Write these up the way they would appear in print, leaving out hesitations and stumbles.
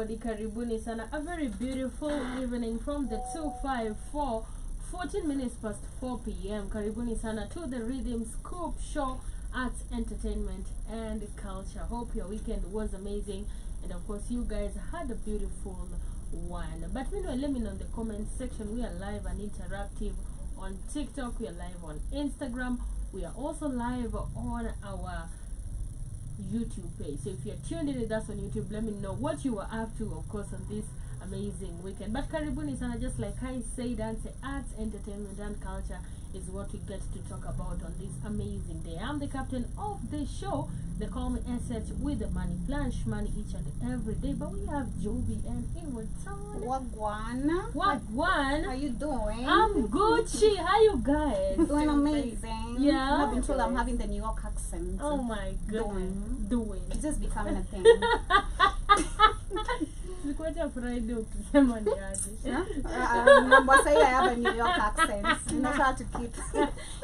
everybody, karibuni sana. A very beautiful evening from the 254, 14 minutes past 4 p.m. Karibuni sana to the Rhythm Scoop Show, Arts, Entertainment and Culture. Hope your weekend was amazing, and of course you guys had a beautiful one. But meanwhile, let me know in the comment section. We are live and interactive on TikTok, we are live on Instagram, we are also live on our YouTube page. So if you're tuned in with us on YouTube, let me know what you were up to, of course, on this amazing weekend. But karibuni sana, just like I said, and say arts, entertainment and culture is what we get to talk about on this amazing day. I'm the captain of the show. They call me SH with the money flash money each and every day. But we have Joby and Inwardson. Wagwan. How you doing? I'm Gucci. How you guys? Doing amazing. Yeah. I've been told I'm having the New York accent. Oh my god. Doing. It's just becoming a thing. Sikuacha Friday ukisema ni aje. Mombasa, I have a New York accent. You know how to keep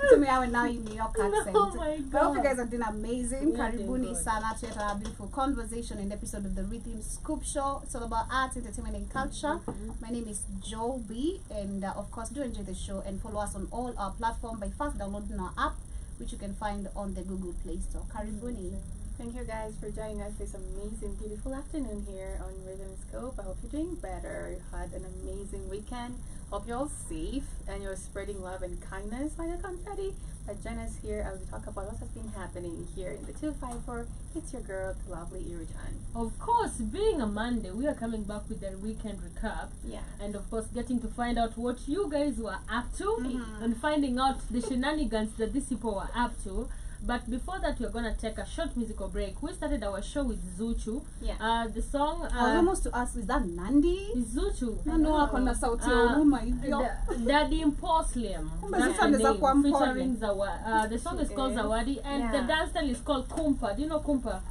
to me. I have now a New York accent. Oh my god. I hope you guys are doing amazing. Yeah, Karibuni sana to a beautiful conversation in the episode of the Rhythm Scoop Show. It's all about arts, entertainment and culture. My name is Joby, and of course do enjoy the show and follow us on all our platforms by first downloading our app, which you can find on the Google Play Store. Karibuni. Thank you guys for joining us this amazing, beautiful afternoon here on Rhythm Scope. I hope you're doing better. You had an amazing weekend. Hope you're all safe and you're spreading love and kindness by the confetti. But join us here as we talk about what has been happening here in the 254. It's your girl, the lovely Iritan. Of course, being a Monday, we are coming back with the weekend recap. Yeah. And of course, getting to find out what you guys were up to and finding out the shenanigans that these people were up to. But before that, we're gonna take a short musical break. We started our show with Zuchu. Yeah. The song. I was almost to ask, is that Nandi? Is Zuchu. No, akona sauti ya huruma hivyo. Daddy Imposlium. That's the name, featuring Zawadi. The song is called Zawadi, and the dance style is called Kumpa. Do you know Kumpa?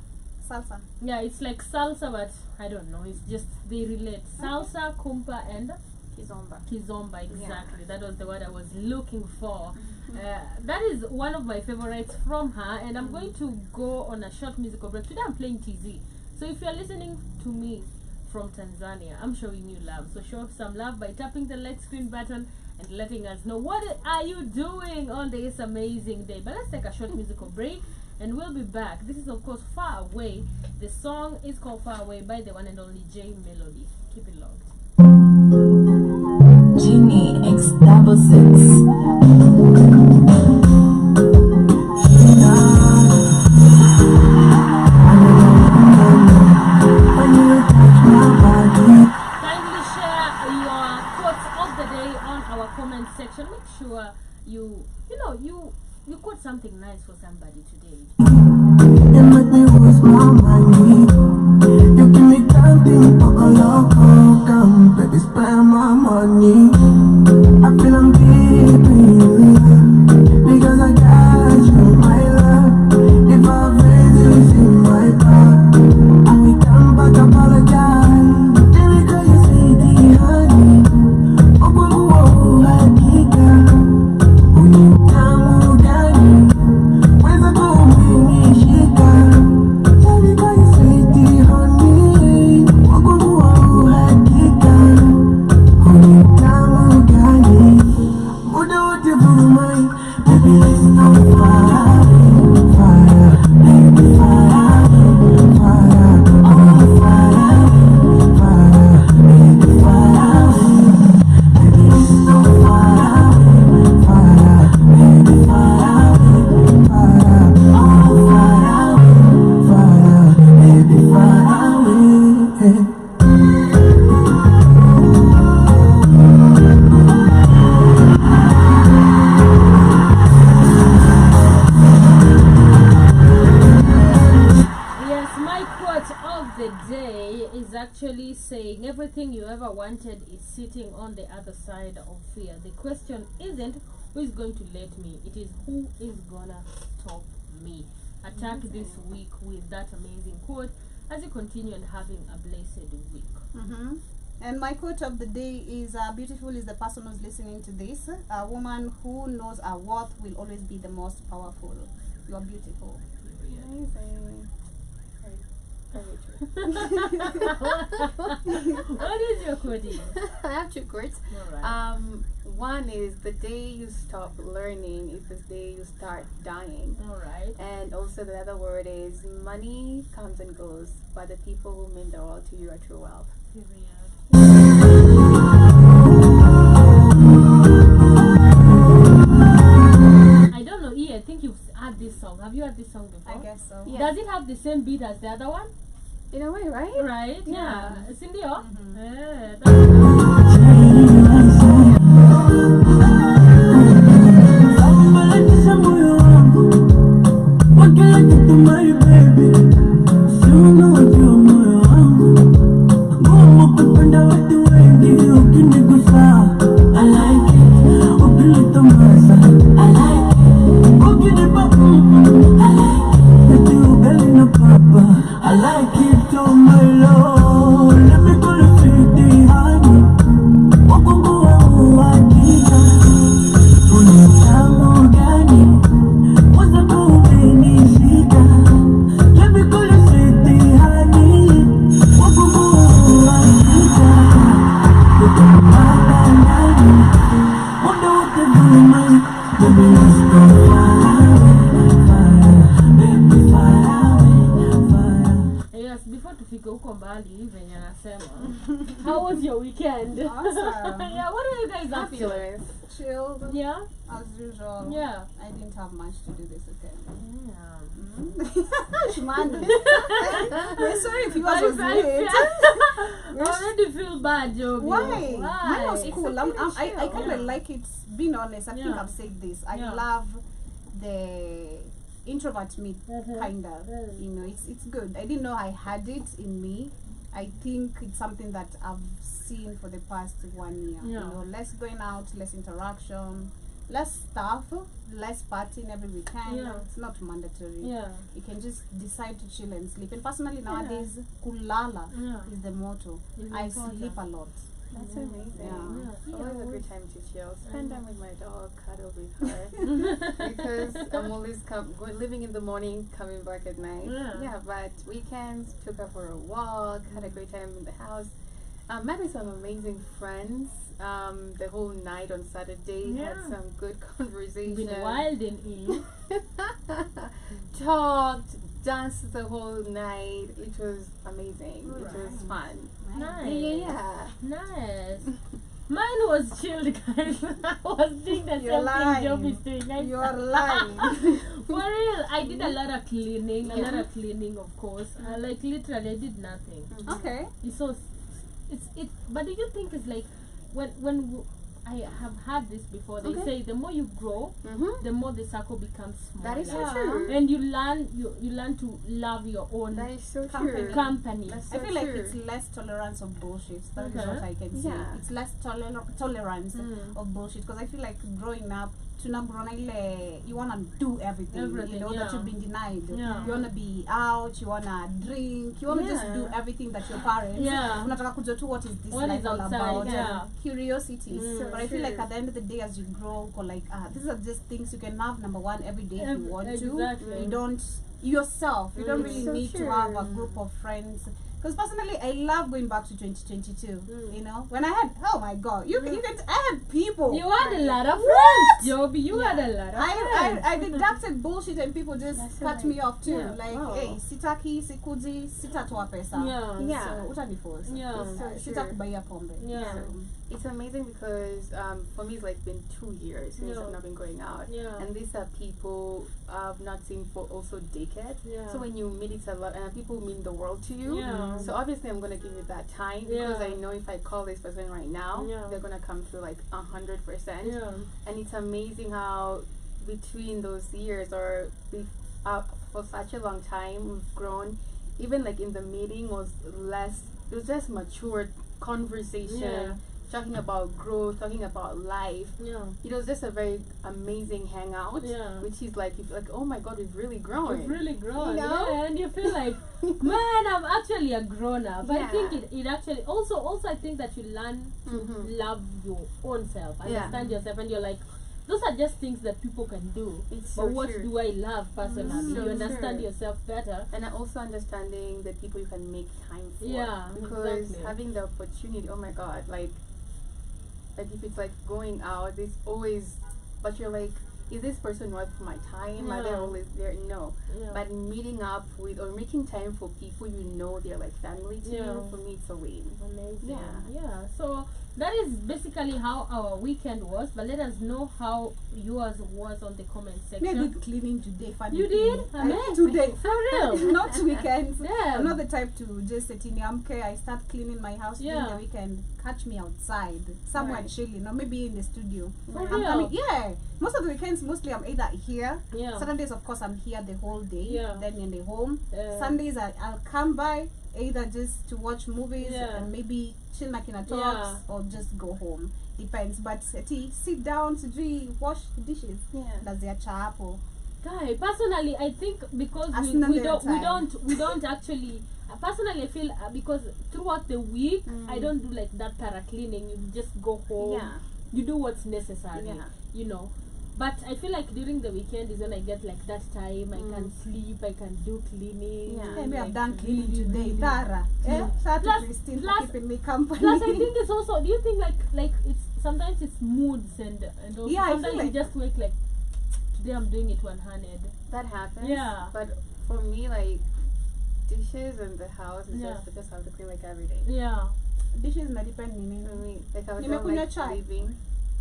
Salsa. Yeah, it's like salsa, but I don't know. It's just they relate. Salsa, Kumpa, and Kizomba, exactly. That was the word I was looking for. That is one of my favorites from her, and I'm going to go on a short musical break. Today I'm playing TZ. So if you're listening to me from Tanzania, I'm showing you love. So show some love by tapping the like screen button and letting us know what are you doing on this amazing day. But let's take a short musical break and we'll be back. This is of course Far Away. The song is called Far Away by the one and only J Melody. Keep it locked. Genie X66. Kindly share your quotes of the day on our comment section. Make sure you quote something nice for somebody today. You give me something come, baby, spend my money. I feel I'm deep in you, because I got you, my love. If I raise you in my car, and we come back, apologize. Baby, girl, you say the honey. Oh, oh, oh, hakika. Unitamu gani? Weza kunishika. Baby, girl, you say the honey. Oh, oh, oh, hakika. Unitamu gani? Muda wote vurumai. Baby, let's go fire, fire, baby, fire, fire, oh, fire, fire, baby, fire, baby, let's go fire, fire, baby, fire, fire, oh, fire, fire, baby, fire. Yes, my quote of the day is actually saying everything you ever wanted is sitting on the other side of fear. The question isn't who is going to let me, it is who is gonna stop me. Attack this week with that amazing quote as you continue and having a blessed week. And my quote of the day is beautiful is the person who's listening to this. A woman who knows her worth will always be the most powerful. You are beautiful. Amazing. Very true. What is your coding? I have two quotes. Alright. One is the day you stop learning is the day you start dying. Alright. And also the other word is money comes and goes, but the people who mean the world to you are true wealth. I don't know, I think you've heard this song. Have you heard this song before? I guess so. Yeah. Does it have the same beat as the other one? In a way, right? Right? Yeah. Cindy, Mhm. I like it, oh my lord. Let me go to 50 honey. Yes, before tufike huko mbali venye nasema. How was your weekend? Awesome. Yeah, what are you guys up to? Fabulous. Chilled Yeah? as usual. Yeah. I didn't have much to do this weekend. Yeah. Shimandi. We're sorry if yours was late. I already feel bad, Joe. Why? Mine was It's cool. I kind of Yeah. like it. Being honest, I think Yeah. I've said this. I Yeah. love the introvert me, Mhm. kind of. Mm. You know, it's good. I didn't know I had it in me. I think it's something that I've seen for the past 1 year. Yeah. You know, less going out, less interaction, less stuff, less partying every weekend. Yeah. It's not mandatory. Yeah. You can just decide to chill and sleep. And personally nowadays, kulala Yeah. is the motto. Is I important. sleep a lot. That's Yeah. amazing. Yeah. Always a good time to chill. Spend time with my dog, cuddle with her. Because I'm always living in the morning, coming back at night. Yeah. But weekends, took her for a walk, had a great time in the house. Met with some amazing friends the whole night on Saturday. Yeah. Had some good conversation. Been wild in Eve. Talked, danced the whole night. It was amazing. It was Alright. fun. Nice. Yeah. Nice. Mine was chilled, guys. I was doing the You're same thing Job lying. is doing. I- You're lying. For real, I did a lot of cleaning. A lot of cleaning, of course. Like literally, I did nothing. Okay. It's so, it's. But do you think it's like when I have had this before? They Okay. say the more you grow, Mm-hmm. the more the circle becomes smaller. That is so Yeah. true. And you learn to love your own That is so Company. true. company. That's I so feel like true. it's less tolerance of bullshit. That is Okay. what I can say. Yeah. It's less tolerance Mm. of bullshit. Because I feel like growing up, tunagrona ile, you wanna do everything. Everything, You know that yeah. you've been denied. Yeah. You wanna be out. You wanna drink. You wanna just Yeah. do everything that your parents. Yeah. Unataka kujua tu what is this What life is all outside, about? yeah. Curiosity. Mm. But I feel True. like at the end of the day, as you grow, or like these are just things you can have. Number one, every day if you want Exactly. to. You don't yourself. You don't Mm. really So need to true. have a group of friends. Because personally, I love going back to 2022. Mm. You know, when I had, oh my god, you can, I had people. You had a lot of What? friends, Joby. You had a lot of friends. I deducted bullshit and people just That's cut right. me off too. Yeah. Like, Wow. hey, sitaki, sikuji, sitatoa pesa. Yeah. Yeah. So, utaniforce. Yeah. So true. Sitakubaiya pombe. Yeah. So, It's amazing because for me it's like been 2 years since Yeah. I've not been going out. Yeah. And these are people I've not seen for also decades. Yeah. So when you meet it's a lot and people mean the world to you. Yeah. So obviously I'm gonna give it that time because Yeah. I know if I call this person right now, Yeah. they're gonna come through like 100%. Yeah. And it's amazing how between those years or for such a long time we've grown. Even like in the meeting was less, it was just matured conversation, Yeah. talking about growth, talking about life. Yeah. It was just a very amazing hangout, Yeah. which is like, you feel like, oh my god, we've really grown. You've really grown, You know? yeah, and you feel like, man, I'm actually a grown up. I Yeah. think it actually also I think that you learn to Mhm. love your own self, Yeah. understand yourself, and you're like, those are just things that people can do. It's But so what true. do I love personally? So You understand true. yourself better. And also understanding the people you can make time for. Yeah, Because exactly. having the opportunity, oh my god, like if it's like going out, there's always, but you're like, is this person worth my time? Are they Yeah. always there? No. Yeah. But meeting up with or making time for people you know they're like family to Yeah. you, for me it's a win. Amazing. Yeah. Yeah. So that is basically how our weekend was. But let us know how yours was on the comment Me, I section. did cleaning today. Funny You thing. did? I- Amazing. today. For real? Not weekends. Yeah. I'm not the type to just sit in Yamke. I start cleaning my house during Yeah. the weekend. Catch me outside, somewhere Right. chilling, or maybe in the studio. For I'm real? coming. Yeah. Most of the weekends, mostly I'm either here. Yeah. Saturdays, of course, I'm here the whole day. Yeah. Then in the home. Yeah. Sundays, I'll come by either just to watch movies Yeah. and maybe chill like in a talks Yeah. or just go home. Depends. But sit down to wash dishes. Yeah. That's their chapo. Guy, personally, I think because As we another don't time. we don't actually. Personally, I feel because throughout the week I don't do like that para cleaning. You just go home. Yeah. You do what's necessary. Yeah. You know. But I feel like during the weekend is when I get like that time. I can sleep. I can do cleaning. Yeah. Maybe I've like, done cleaning really, today. really. Tara. Yeah. Shout out Plus- to Christine plus- for keeping me company. Plus, I think it's also. Do you think like it's sometimes it's moods and also Yeah, I feel sometimes like- you just wake like today I'm doing it one-handed. That happens. Yeah. But for me, like dishes and the house is Yeah. just I just have to clean like every day. Yeah. Dishes na depend nini. For me, like I don't Nimekunywa like chai. leaving.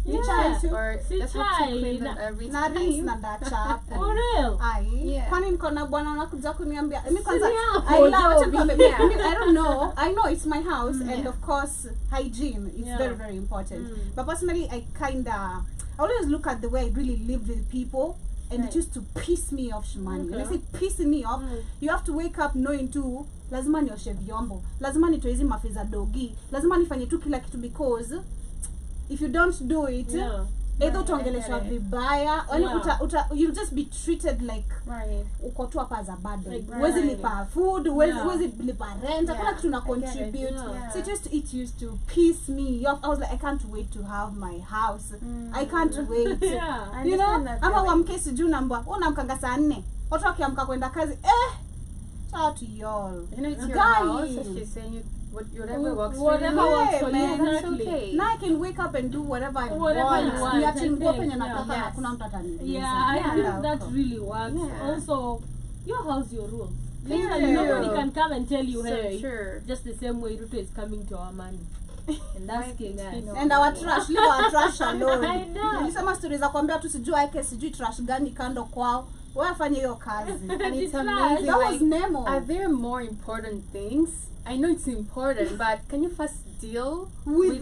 Ni Yeah. chai too. Or Si just have chai to clean them na- every Na rinse time. na dacha For hapo. real. Ai, Yeah. kwani niko na bwana anakuja kuniambia mimi kwanza Sini yako, I love Jovi. to Yeah. I don't know. I know it's my house and Yeah. of course hygiene is Yeah. very very important. Mm. But personally I always look at the way I really live with people and Right. it used to piss me off Shimani. When I Okay. say pissing me off, Mm. you have to wake up knowing too lazima nioshe vyombo, lazima nitoe hizi mafi za dogi, lazima nifanye tu kila kitu because if you don't do it Yeah. either Right, utaongeleshwa I get it. vibaya yani Yeah. you'll just be treated like Right. uko tu hapa za bad Like, huwezi right. lipa food huwezi Yeah. lipa rent hakuna Yeah, kitu na I get it. contribute Yeah. so it used to piss me off. I was like I can't wait to have my house. I can't wait. Yeah. I You know understand that ama feeling. uamke sijuu namba unamkanga saa 4 watu wakiamka kwenda kazi shout out to y'all. You know, it's your Guys. house, so she's saying whatever works Whatever for you. works for you, man, that's exactly. okay. Now I can wake up and do whatever I Whatever want. you want, Niache I nguo think, penye nataka yeah. na hakuna mtu ataniuliza. Yeah, I Yeah. think that really works. Yeah. Also, your house, your rules. Yeah. Literally, nobody can come and tell you, So hey, sure. just the same way Ruto is coming to our money. And that's Right, king you know. And our trash, leave our trash alone. I know. Nilisema stories za kuambia tu sijui aeke sijui trash gani kando kwao. Wewe afanye hiyo kazi. And it's Trash. amazing. That was Like, Nemo. are there more important things? I know it's important, but can you first deal With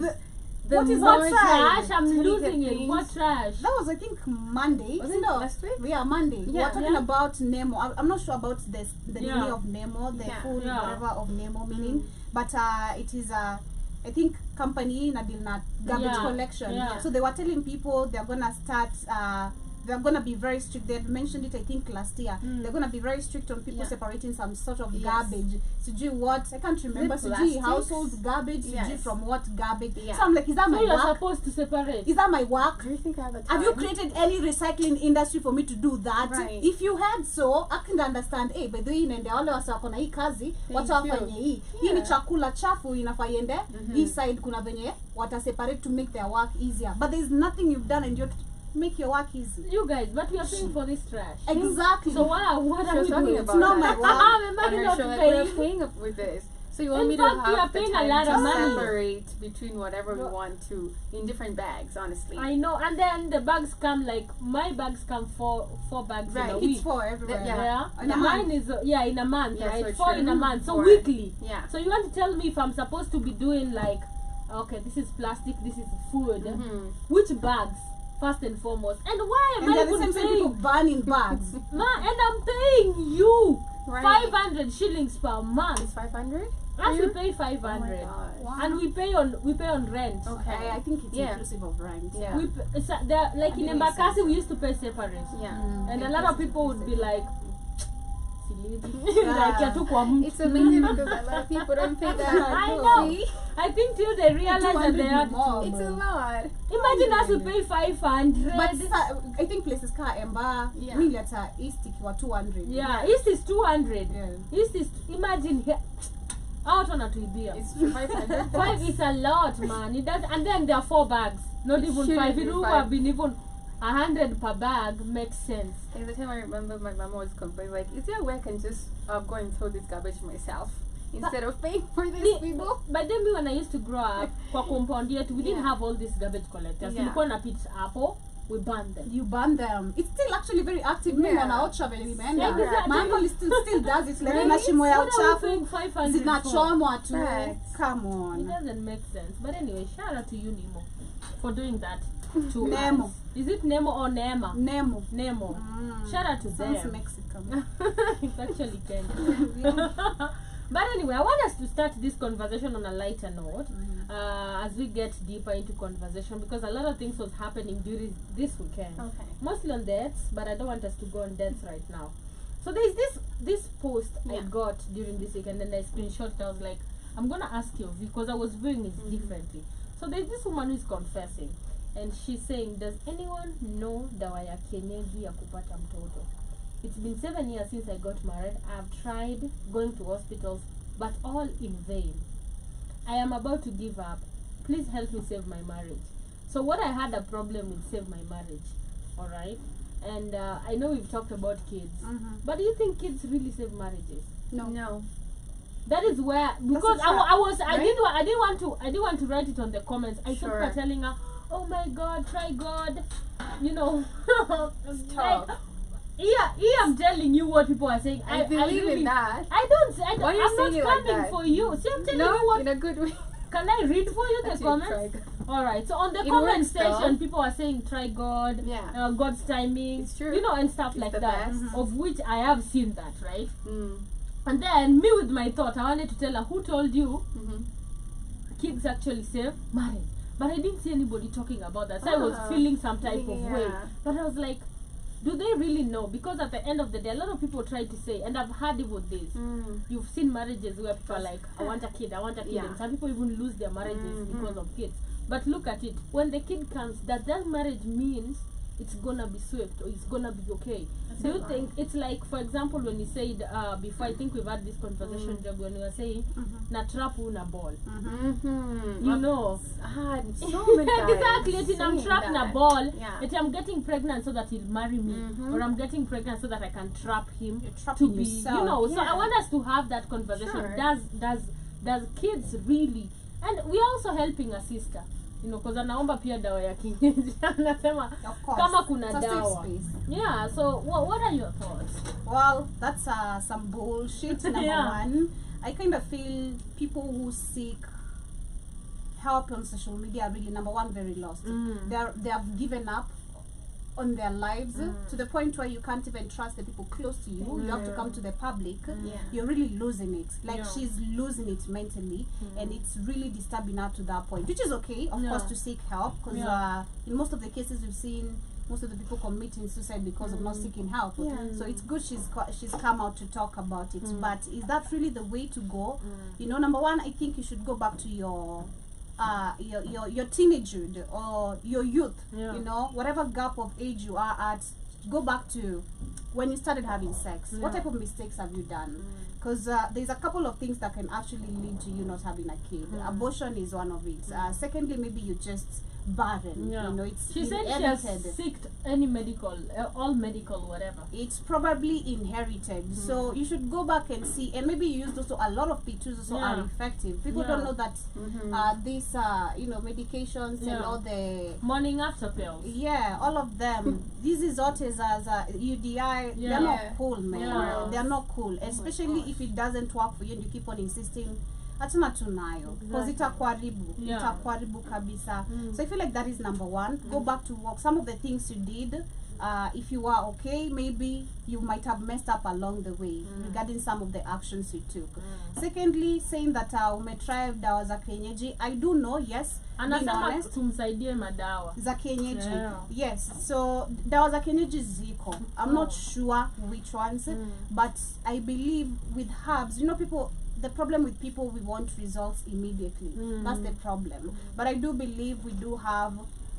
the what is more outside? Trash, I'm delicate losing it. things? What trash? That was I think Monday. Was You it know, last week? Yeah, Monday. We Yeah. were talking Yeah. about Nemo. I'm not sure about the Yeah. meaning of Nemo, the Yeah. full Yeah. whatever of Nemo meaning. But it is I think company na deal na garbage Yeah. collection. Yeah. So they were telling people they're gonna start they're gonna be very strict. They had mentioned it I think last year. They're gonna be very strict on people Yeah. separating some sort of Yes. garbage. Sijui what I can't remember. Sijui plastics? household garbage. Sijui Yes. from what garbage. Yeah. So I'm like, is that So my you're work? supposed to separate. Is that my work? Do you think I have a time? Have you created any recycling industry for me to do that? Right. If you had so, I can understand. Hey, by the way, inaendea wale wasa wako na hii kazi, wacha you. wafanye hii. Hii ni Yeah. chakula chafu inafaa iende. Hii side kuna venye wata separate to make their work easier. But there's nothing you've done and you have to make your work easy. You guys, but we are paying for this trash. Exactly. So what are She we was talking doing? about It's not that. my work. I'm On imagine her not show, like, we're paying. paying up with this. So you want In me to fact, we are have the paying a time lot to of money. separate between whatever we No. want to in different bags, honestly. I know, and then the bags come like my bags come four bags Right. in a It's week. for everywhere. Yeah. Yeah, In a mine month. is in a month, Yeah, right? so 4 in a true. month, so Four. weekly. Yeah. So you want to tell me if I'm supposed to be doing like, okay, this is plastic, this is food, Mhm. which bags first and foremost, and why am And I they're the even same people paying? burn in bags. And I'm paying you Right. 500 shillings per month. It's 500? Us we you? pay Oh 500, my gosh. Wow. and we pay on rent. Okay. I think it's Yeah. inclusive of rent. Yeah. We like in That makes Embakasi sense. we used to pay separate. Yeah. And a lot of people would be like, like ya tu kwa mtu. It's amazing because a lot of people don't pay that. I know. I think till they realize that they have more. to. It's a lot. Imagine us to pay 500. But I think places ka Emba Yeah. mili hata East ikiwa 200. Yeah, East is 200. Yeah. East is, imagine here. Out on a tuibia. It's 500. 5 is a lot, man. It does, and then there are 4 bags. Not It even shouldn't 5. be It would 5. have been even 100 per bag. Makes sense. Every time I remember, my mom was complaining, like, is there a way I can just go and throw this garbage myself instead of paying for these people? But then when I used to grow up, kwa compound yetu, we didn't Yeah. have all these garbage collectors. Yeah. Tulikuwa na pit apple, we burned them. You burn them. It's still actually very active. Yeah. Mimi wanaocha vile nimeenda. Exactly. My uncle still does it. Like Really? na shimo ya What are we uchafu paying 500 for? zinachomwa tu. Facts. Come It on. doesn't make sense. But anyway, shout out to you, Nemo, for doing that to Nemo. us. Is it Nemo or Nema? Nemo. Nemo. Mm. Shout out to Sounds them. Mexican. It's actually Kenya. But anyway, I want us to start this conversation on a lighter note as we get deeper into conversation, because a lot of things was happening during this weekend. Okay. Mostly on deaths, but I don't want us to go on deaths right now. So there's this post I Yeah. got during this weekend, and I screenshot it. I was like, I'm gonna ask you because I was viewing it differently. So there's this woman who is confessing, and she's saying, does anyone know dawa ya kienyeji ya kupata mtoto? It's been 7 years since I got married. I've tried going to hospitals, but all in vain. I am about to give up. Please help me save my marriage. So what I had a problem with save my marriage, all right? And I know we've talked about kids, but do you think kids really save marriages? No. That is where, because a trap, I didn't want to write it on the comments. I kept Sure. telling her, oh my God, try God, you know. Tough. Yeah, I'm telling you what people are saying. I believe really, in that. I don't. Why are you I'm not saying it like coming that? for you. See, I'm telling you No, what. in a good way. Can I read for you the That's it, comments? try God. All right. So on the It comment works, section, though. people are saying try God, Yeah. God's timing, It's true. you know, and stuff It's like the that. best. Of which I have seen that, right? Mm. And then me with my thought, I wanted to tell her, who told you Mm-hmm. kids actually save marriage? But I didn't see anybody talking about that. So I was feeling some type of way. Yeah. But I was like, do they really know? Because at the end of the day, a lot of people try to say, and I've heard even this. Mm. You've seen marriages where people are like, I want a kid, Yeah. and some people even lose their marriages because of kids. But look at it, when the kid comes, that marriage means it's gonna be swift or it's gonna be okay. Do you think it's like, for example, when you said before, I think we've had this conversation, Job, when you were saying na trap una ball, Mm-hmm. you know. Had so many guys Exactly, it's I'm saying trapped in a that. ball. Yeah. It's I'm getting pregnant so that he'll marry me, or I'm getting pregnant so that I can trap him You're to trapping be, yourself. you know. So I Yeah. want us to have that conversation. Sure. Does kids really? And we're also helping a sister, you know, because anaomba pia dawa ya kienyeji. Anasema Of course. kama kuna It's a safe dawa. space. Yeah. So what are your thoughts? Well, that's some bullshit. Number Yeah. one, I kind of feel people who seek help on social media are really, number one, very lost. They have given up on their lives to the point where you can't even trust the people close to you. You have to come to the public. Yeah. You're really losing it. Like Yeah. she's losing it mentally, and it's really disturbing her to that point, which is okay, of Yeah. course, to seek help, because Yeah. in most of the cases we've seen, most of the people committing suicide because of not seeking help. Yeah. So it's good she's come out to talk about it. But is that really the way to go? You know, number one, I think you should go back to your teenagehood or your youth. Yeah. You know, whatever gap of age you are at, go back to when you started having sex. What Yeah. type of mistakes have you done? Because there's a couple of things that can actually lead to you not having a kid. Abortion is one of it. Secondly, maybe you're just barren. Yeah. You know, it's She said she has inherited. seeked any medical, all medical, whatever. It's probably inherited. So you should go back and see, and maybe you used also a lot of P2s also Yeah. are effective. People Yeah. don't know that these medications and Yeah. all the Morning after pills. all of them. This is what is as a UDI. Yeah. They're not Yeah. cool, man. Yeah. They're not cool, especially if it doesn't work for you and you keep on insisting. Hatuna tunayo because itakuharibu Yeah. kabisa. So I feel like that is number one. Go back to work. Some of the things you did if you are okay, maybe you might have messed up along the way regarding some of the actions you took. Secondly, saying that umetry dawa za kienyeji, I do know, yes, being Anasema honest, tumsaidie madawa. za kienyeji. Yeah. Yes, so dawa za kienyeji ziko. I'm not sure which ones, but I believe with herbs, you know, people, the problem with people, we want results immediately. That's the problem. But I do believe we do have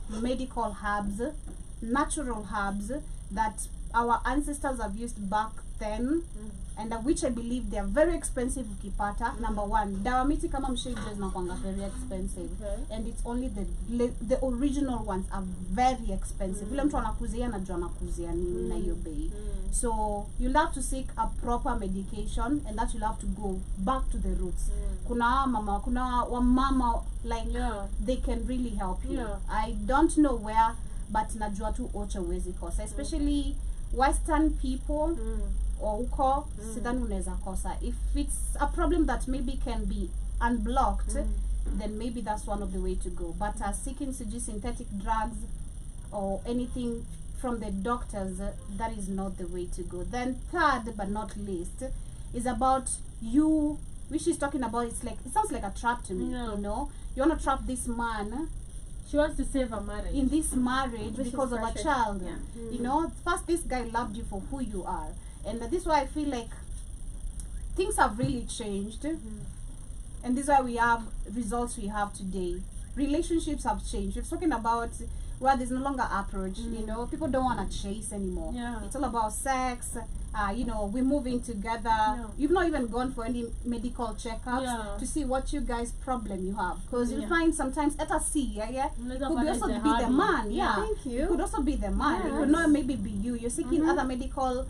medical herbs, natural herbs that our ancestors have used back then, and which I believe they are very expensive ukipata. Number one, dawa miti kama mshaijua zinakuanga very expensive, and it's only the original ones are very expensive. Vile mtu anakuzia anajua anakuzia nini na hiyo bei. So you'll have to seek a proper medication, and that you'll have to go back to the roots. Kuna wamama like they can really help you. I don't know where, but najua tu ocha uwezi kosa, especially Western people or uko sidhani unaweza kosa. If it's a problem that maybe can be unblocked, then maybe that's one of the way to go. But seeking synthetic drugs or anything from the doctors, that is not the way to go. Then third but not least is about you, which she's talking about. It's like, it sounds like a trap to me. You know, you want to trap this man. She wants to save her marriage. In this marriage, Which because is of a pressure. child. You know, first this guy loved you for who you are, and this is why I feel like things have really changed, and this is why we have results we have today. Relationships have changed. We're talking about where there's no longer approach. You know, people don't want to chase anymore. It's all about sex. You know, we're moving together. You've not even gone for any medical checkups to see what you guys' problem you have, because you find sometimes at a C, could be also be the man. Thank you. It could also be the man. It could not maybe be you. You're seeking other medical,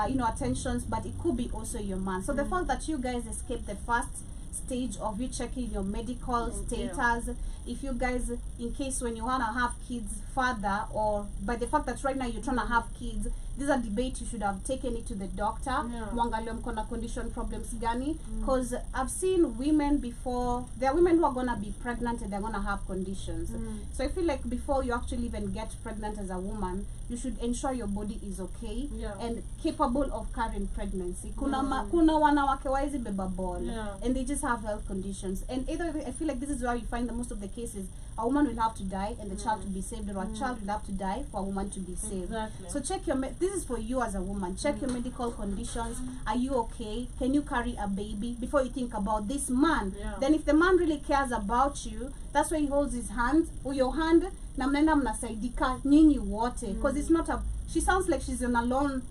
you know, attentions, but it could be also your man. So the fact that you guys escaped the first stage of you checking your medical status, if you guys, in case when you want to have kids further, or by the fact that right now you're trying to have kids, this is a debate. You should have taken it to the doctor. Mwangalie mko na condition problems gani, because I've seen women before, there are women who are gonna be pregnant and they're gonna have conditions. So I feel like before you actually even get pregnant as a woman, you should ensure your body is okay and capable of carrying pregnancy. Kuna wanawake waizi beba ball, and they just have health conditions, and either I feel like this is where you find the most of the cases. A woman will have to die and the child to be saved, or a child will have to die for a woman to be saved. So check your this is for you as a woman. Check your medical conditions. Are you okay? Can you carry a baby before you think about this man? Then if the man really cares about you, that's why he holds his hand or your hand, na mnaenda mnasaidika nyinyi wote, because it's not a, she sounds like she's an alone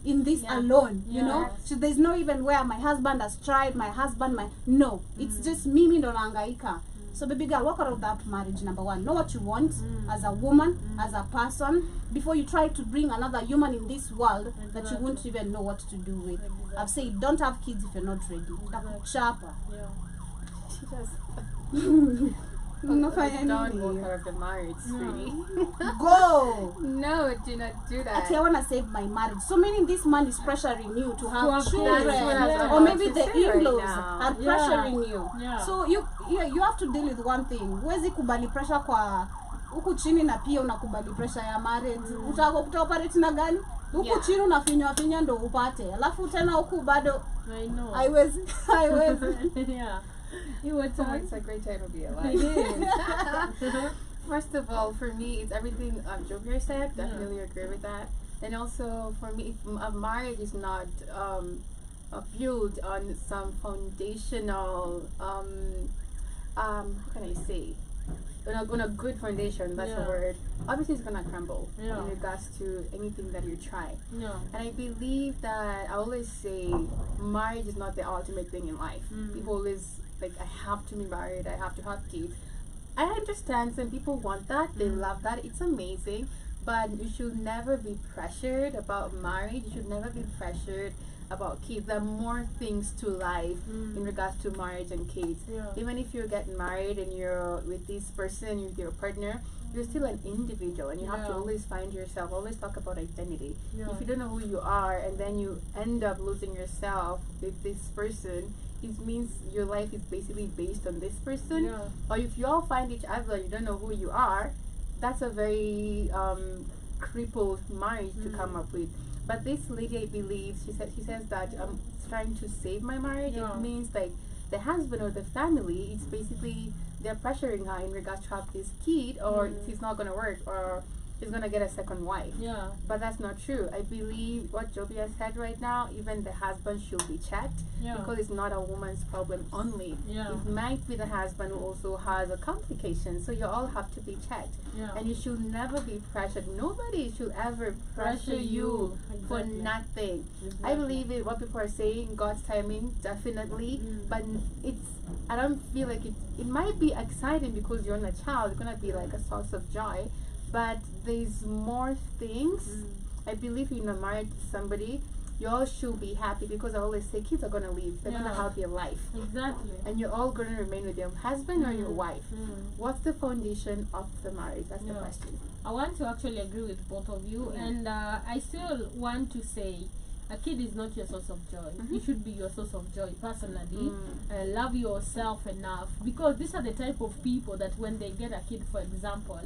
in this alone, you know. So there's no even where my husband has tried, my husband, no, it's just mimi ndo naangaika. So baby girl, walk out of that marriage. Number one, know what you want as a woman, as a person, before you try to bring another human in this world that you won't even know what to do with. I've said, don't have kids if you're not ready. Sharper. She does. Don't walk out of the marriage, sweetie. Go! No, do not do that. Actually, I want to save my marriage. So meaning this man is pressuring you to have children, Yeah. or maybe the Say right in-laws now. are pressuring you. Yeah. So you have to deal with one thing. Huwezi kubali pressure kwa huku chini na pia unakubali pressure ya marriage. Utaoperate na gani? Huku chini unafinywa ndo upate. Alafu tena huku bado I know. haiwezi. Yeah. You were Oh, it's a great time to be alive. First of all, for me, it's everything Joe here said. Definitely agree with that. And also, for me, if a marriage is not built on some foundational, how can I say, on a good foundation, that's the word, obviously it's gonna crumble in regards to anything that you try. And I believe that, I always say, marriage is not the ultimate thing in life. People always like, I have to be married, I have to have kids. I understand some people want that, they love that, it's amazing, but you should never be pressured about marriage. You should never be pressured about kids. There are more things to life in regards to marriage and kids. Even if you're getting married and you're with this person, with your partner, you're still an individual, and you have to always find yourself. Always talk about identity. If you don't know who you are, and then you end up losing yourself with this person, it means your life is basically based on this person. Or if you all find each other, you don't know who you are, that's a very crippled marriage to come up with. But this lady, I believe, she says that I'm trying to save my marriage. Yeah. It means like the husband or the family, it's basically they're pressuring her in regards to have this kid, or it's not gonna work, or she's gonna get a second wife. Yeah. But that's not true. I believe what Joby has said right now, even the husband should be checked, Yeah. because it's not a woman's problem only. Yeah. It might be the husband who also has a complication, so you all have to be checked. Yeah. And you should never be pressured. Nobody should ever pressure you for Exactly. nothing. I Exactly. believe it, what people are saying, God's timing, definitely. But I don't feel like it might be exciting because you're on a child, it's gonna be like a source of joy. But there's more things. I believe you're not married to somebody, you all should be happy, because I always say kids are gonna live, they're gonna Yeah. have their life. Exactly. And you're all gonna remain with your husband or your wife. Mm. What's the foundation of the marriage? That's the Yeah. question. I want to actually agree with both of you, Yeah. and I still want to say a kid is not your source of joy. You should be your source of joy personally. Love yourself enough, because these are the type of people that when they get a kid, for example,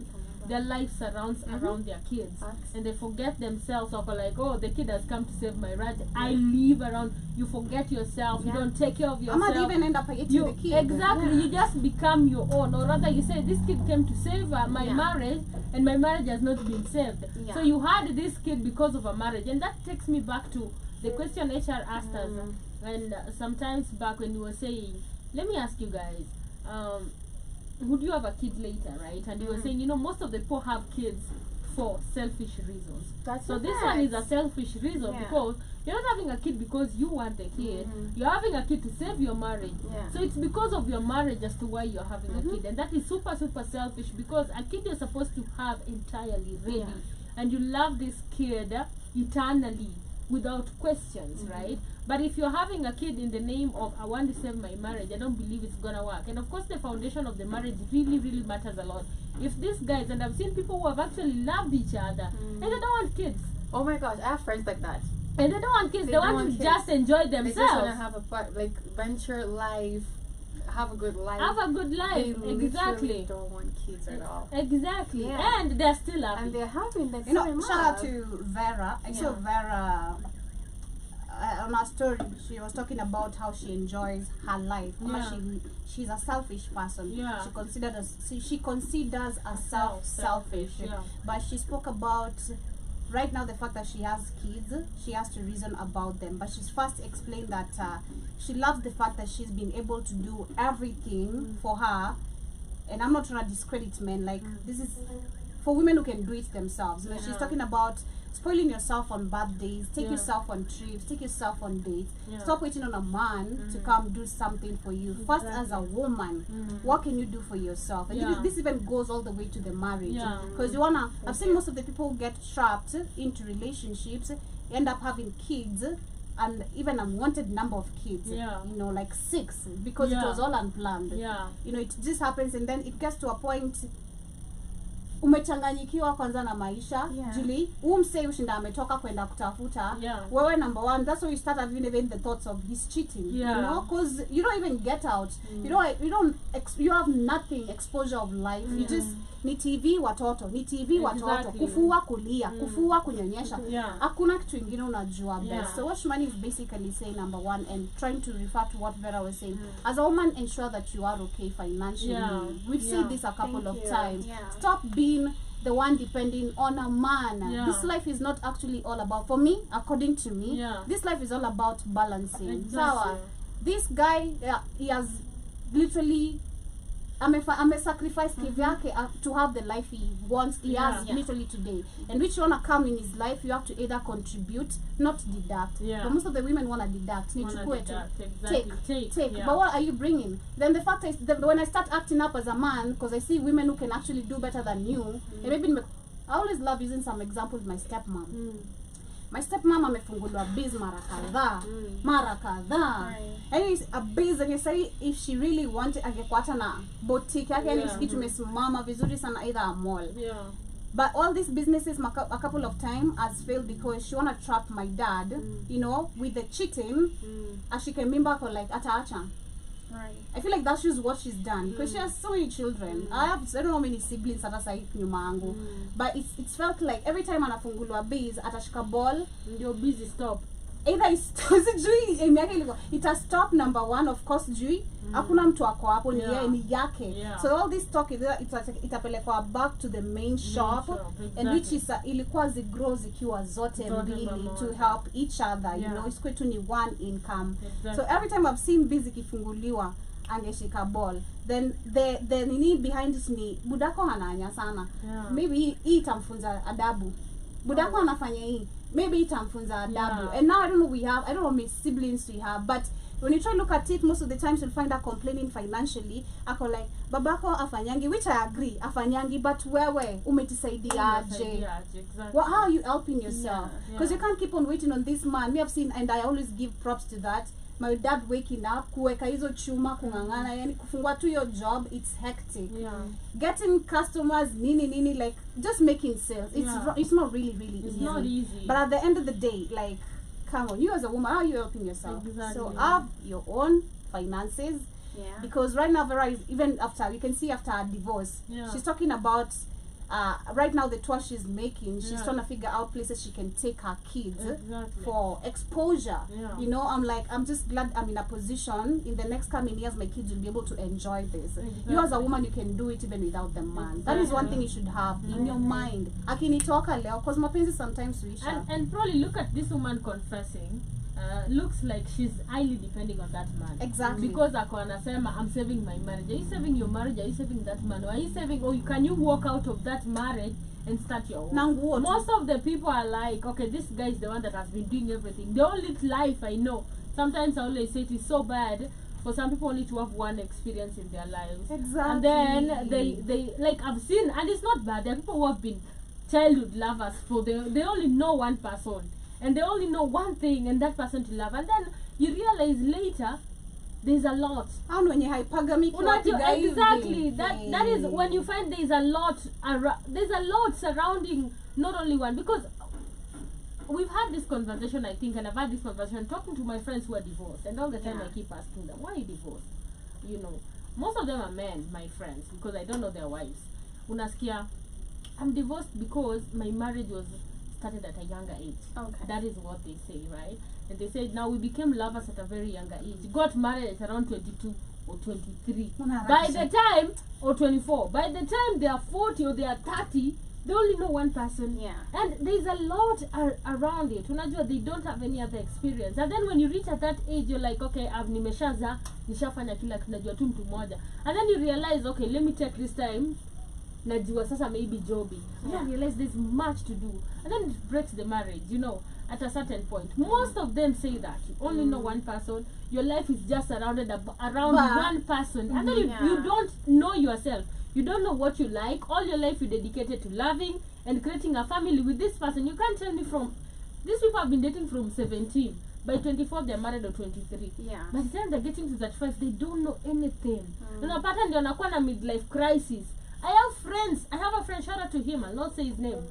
their life surrounds around their kids, Facts. and they forget themselves of like, oh, the kid has come to save my right. I live around. You forget yourself. You Yeah. don't take care of I yourself. might even end up eating You the kid. exactly. Yeah. You just become your own, or rather, you say this kid came to save my Yeah. marriage, and my marriage has not been saved. Yeah. So you had this kid because of a marriage, and that takes me back to the question HR asked us, and sometimes back when we were saying, let me ask you guys, would you have a kid later, right? And you were saying, most of the poor have kids for selfish reasons. That's So a this fact. one is a selfish reason, Yeah. because you're not having a kid because you want a kid. You're having a kid to save your marriage. Yeah. So it's because of your marriage as to why you're having a kid, and that is super selfish, because a kid you're supposed to have entirely ready, Yeah. and you love this kid eternally without questions, right? But if you're having a kid in the name of I want to save my marriage, I don't believe it's gonna work. And of course, the foundation of the marriage really, really matters a lot. If these guys, and I've seen people who have actually loved each other, and they don't want kids, Oh my gosh, I have friends like that. and they don't want kids, They they don't want want to kids. just enjoy They just themselves, want to have a venture life, have a good life. have a good They life. literally Exactly. don't want kids at all. Exactly. Yeah. And they're still happy. And they're having that You know, same shout out love. to Vera. I saw Yeah. Vera on her story. She was talking about how she enjoys her life. How Yeah. she's a selfish person. Yeah. She considers herself selfish. Yeah. But she spoke about right now the fact that she has kids. She has to reason about them. But she's first explained that she loves the fact that she's been able to do everything for her. And I'm not trying to discredit men. Like this is for women who can do it themselves. You know, she's Yeah. talking about spoiling yourself on birthdays, take Yeah. yourself on trips, take yourself on dates. Yeah. Stop waiting on a man to come do something for you. First, as a woman, what can you do for yourself? And Yeah. this even goes all the way to the marriage. Yeah. Because you wanna. I've seen most of the people who get trapped into relationships end up having kids. And even unwanted number of kids, Yeah. you know, like 6, because it Yeah. was all unplanned. Yeah. You know, it just happens, and then it gets to a point umechanganyikiwa kwanza na maisha. Yeah. Julie, msee ushinda ametoka kwenda kutafuta. Yeah. Wewe number one, that's why you start having even the thoughts of he's cheating. Yeah. You know, because you don't even get out. You have nothing exposure of life. You just ni TV watoto, ni TV watoto, Exactly. kufua kulia, kufua kunyonyesha. Yeah. Hakuna kitu ingine unajua best. Yeah. So what Shmani is basically saying, number one, and trying to refer to what Vera was saying, as a woman, ensure that you are okay financially. Yeah. We've Yeah. said this a couple Thank of you. times. Yeah. Stop being the one depending on a man. Yeah. This life is not actually all about, for me, according to me, Yeah. this life is all about balancing. Exactly. Sawa. This guy, he has literally sacrifice kivyake to have the life he wants, he has Yeah. literally today. And which you wanna come in his life, you have to either contribute, not deduct. Yeah. But most of the women wanna deduct. Wanna Nichukue tu. deduct, exactly. Take. Yeah. But what are you bringing? Then the fact is that when I start acting up as a man, because I see women who can actually do better than you, and maybe I always love using some examples with my stepmom. My stepmom amefunguliwa biz mara kadhaa. Yaani a biz and you say if she really wanted angekuwa hata na boutique yake, yani kitu imesimama vizuri sana, either a mall. Yeah. But all these businesses a couple of times has failed because she wanna trap my dad, you know, with the cheating. As she can remember, like ataacha. Right. I feel like that shows what she's done because she has so many children. I don't know how many siblings hata sahi nyuma yangu. But it's felt like every time anafungulwa base atashika ball You're busy, stop. either it has stop number 1 of course jui hakuna mtu ako hapo ni yeye ni yake. So all this talk itapelekwa back to the main shop and which is ilikuwa zigrow zikiwa zote mbili to help each other, you know, it's to ni one income. So every time I've seen busy kifunguliwa angeshika ball, then the nini behind it ni budako ananya sana. Maybe hii itamfunza adabu. Budako anafanya hii, maybe itamfunza adabu. And now I don't know how many siblings we have, but when you try to look at it, most of the times you'll find her complaining financially. Ako like, babako afanyangi, which I agree, afanyangi, but wewe umetisaidia aje? Well, how are you helping yourself? Because you can't keep on waiting on this man. We have seen, and I always give props to that. My dad waking up, kuweka hizo chuma, kungangana, yani kufungua tu your job, it's hectic. Getting customers, nini, like just making sales. It's not really it's easy. not easy. But at the end of the day, like, come on, you as a woman, how are you helping yourself? So have your own finances. Because right now, Vera, even after, you can see after her divorce, she's talking about right now the tour she's making, she's trying to figure out places she can take her kids for exposure. You know, I'm just glad I'm in a position in the next coming years my kids will be able to enjoy this. You as a woman, you can do it even without the man. That is one thing you should have in your mind. Akinitoka leo, because mapenzi sometimes wisha. And probably look at this woman confessing. Looks like she's highly depending on that man. Exactly. Because ako anasema, I'm saving my marriage. Are you saving your marriage? Are you saving that man? Or are you saving, or can you walk out of that marriage and start your own? Most of the people are like, okay, this guy is the one that has been doing everything. The only life I know, sometimes I always say it is so bad for some people only to have one experience in their lives. Exactly. And then they like, I've seen, and it's not bad, there are people who have been childhood lovers, so they only know one person. And they only know one thing and that person to love, and then you realize later there's a lot. Exactly. That is when you find there's a lot surrounding not only one, because we've had this conversation, I think, and I've had this conversation talking to my friends who are divorced, and all the time I keep asking them, why are you divorced? You know, most of them are men, my friends, because I don't know their wives. Unaskia, I'm divorced because my marriage was started at a younger age. Okay. That is what they say, right? And they said now we became lovers at a very younger age. Got married at around 22 or 23. By the time, or 24, by the time they are 40 or they are 30, they only know one person. And there's a lot around it. Unajua, they don't have any other experience. And then when you reach at that age, you're like, okay, I've nimeshaza, nishafanya kila kinajua tu mtu mmoja. And then you realize, okay, let me take this time. Najua sasa maybe Joby. And then I realize there's much to do. And then it breaks the marriage, you know, at a certain point. Most of them say that. You only know one person. Your life is just surrounded around one person. And then you don't know yourself. You don't know what you like. All your life you dedicated to loving and creating a family with this person. You can't tell me from... These people have been dating from 17. By 24, they're married or 23. By the time they're getting to 35, they don't know anything. Unapata ndio anakuwa na midlife crisis. I have a friend, shout out to him, I'll not say his name.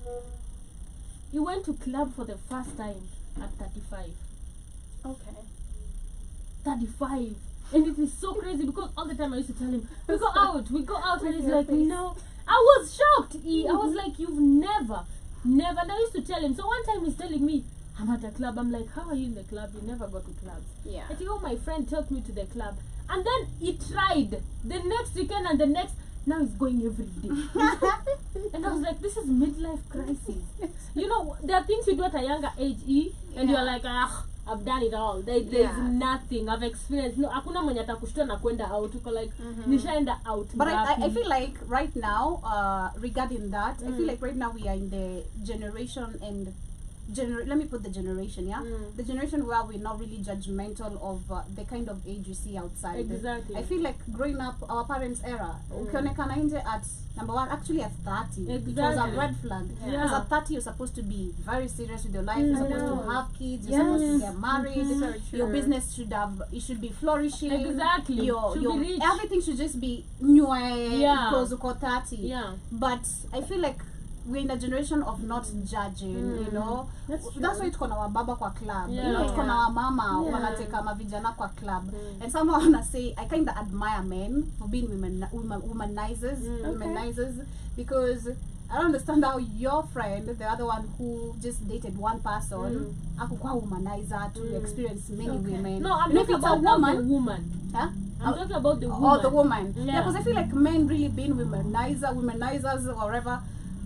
He went to club for the first time at 35. Okay. 35. And it is so crazy because all the time I used to tell him, we go out, and he's like, no. I was shocked. I was like, you've never. And I used to tell him. So one time he's telling me, I'm at a club. I'm like, how are you in the club? You never go to clubs. I think, oh, my friend took me to the club. And then he tried the next weekend and the next. Now he's going every day. And I was like, this is midlife crisis. You know, there are things you do at a younger age, and you're like, I've done it all. There's nothing. I've experienced. No, hakuna mwenye atakushtua na kwenda out. Uko like, nishaenda out. But I feel like right now, regarding that, I feel like right now we are in the generation and let me put the generation, the generation where we're not really judgmental of the kind of age you see outside. Exactly. I feel like growing up, our parents' era, ukionekana nje at number 1, actually at 30, it was a red flag. Because at 30, you're supposed to be very serious with your life. You're supposed to have kids. You're supposed to get married. Your business should be flourishing. Exactly. Should be rich. Everything should just be new because uko 30. But I feel like we're in a generation of not judging, you know. That's true. That's why tuko na wababa kwa club. Yeah. You know, tuko na wamama Yeah. wanateka mavijana kwa club. And someone wanna say, I kind of admire men for being womanizers, because I don't understand how your friend, the other one who just dated one person, akukwa womanizer to experience many women. No, I'm You know, if talking it's a about the woman, woman. huh? I'm talking about the woman. Or the woman. Yeah. Yeah, because I feel like men really being womanizers or whatever,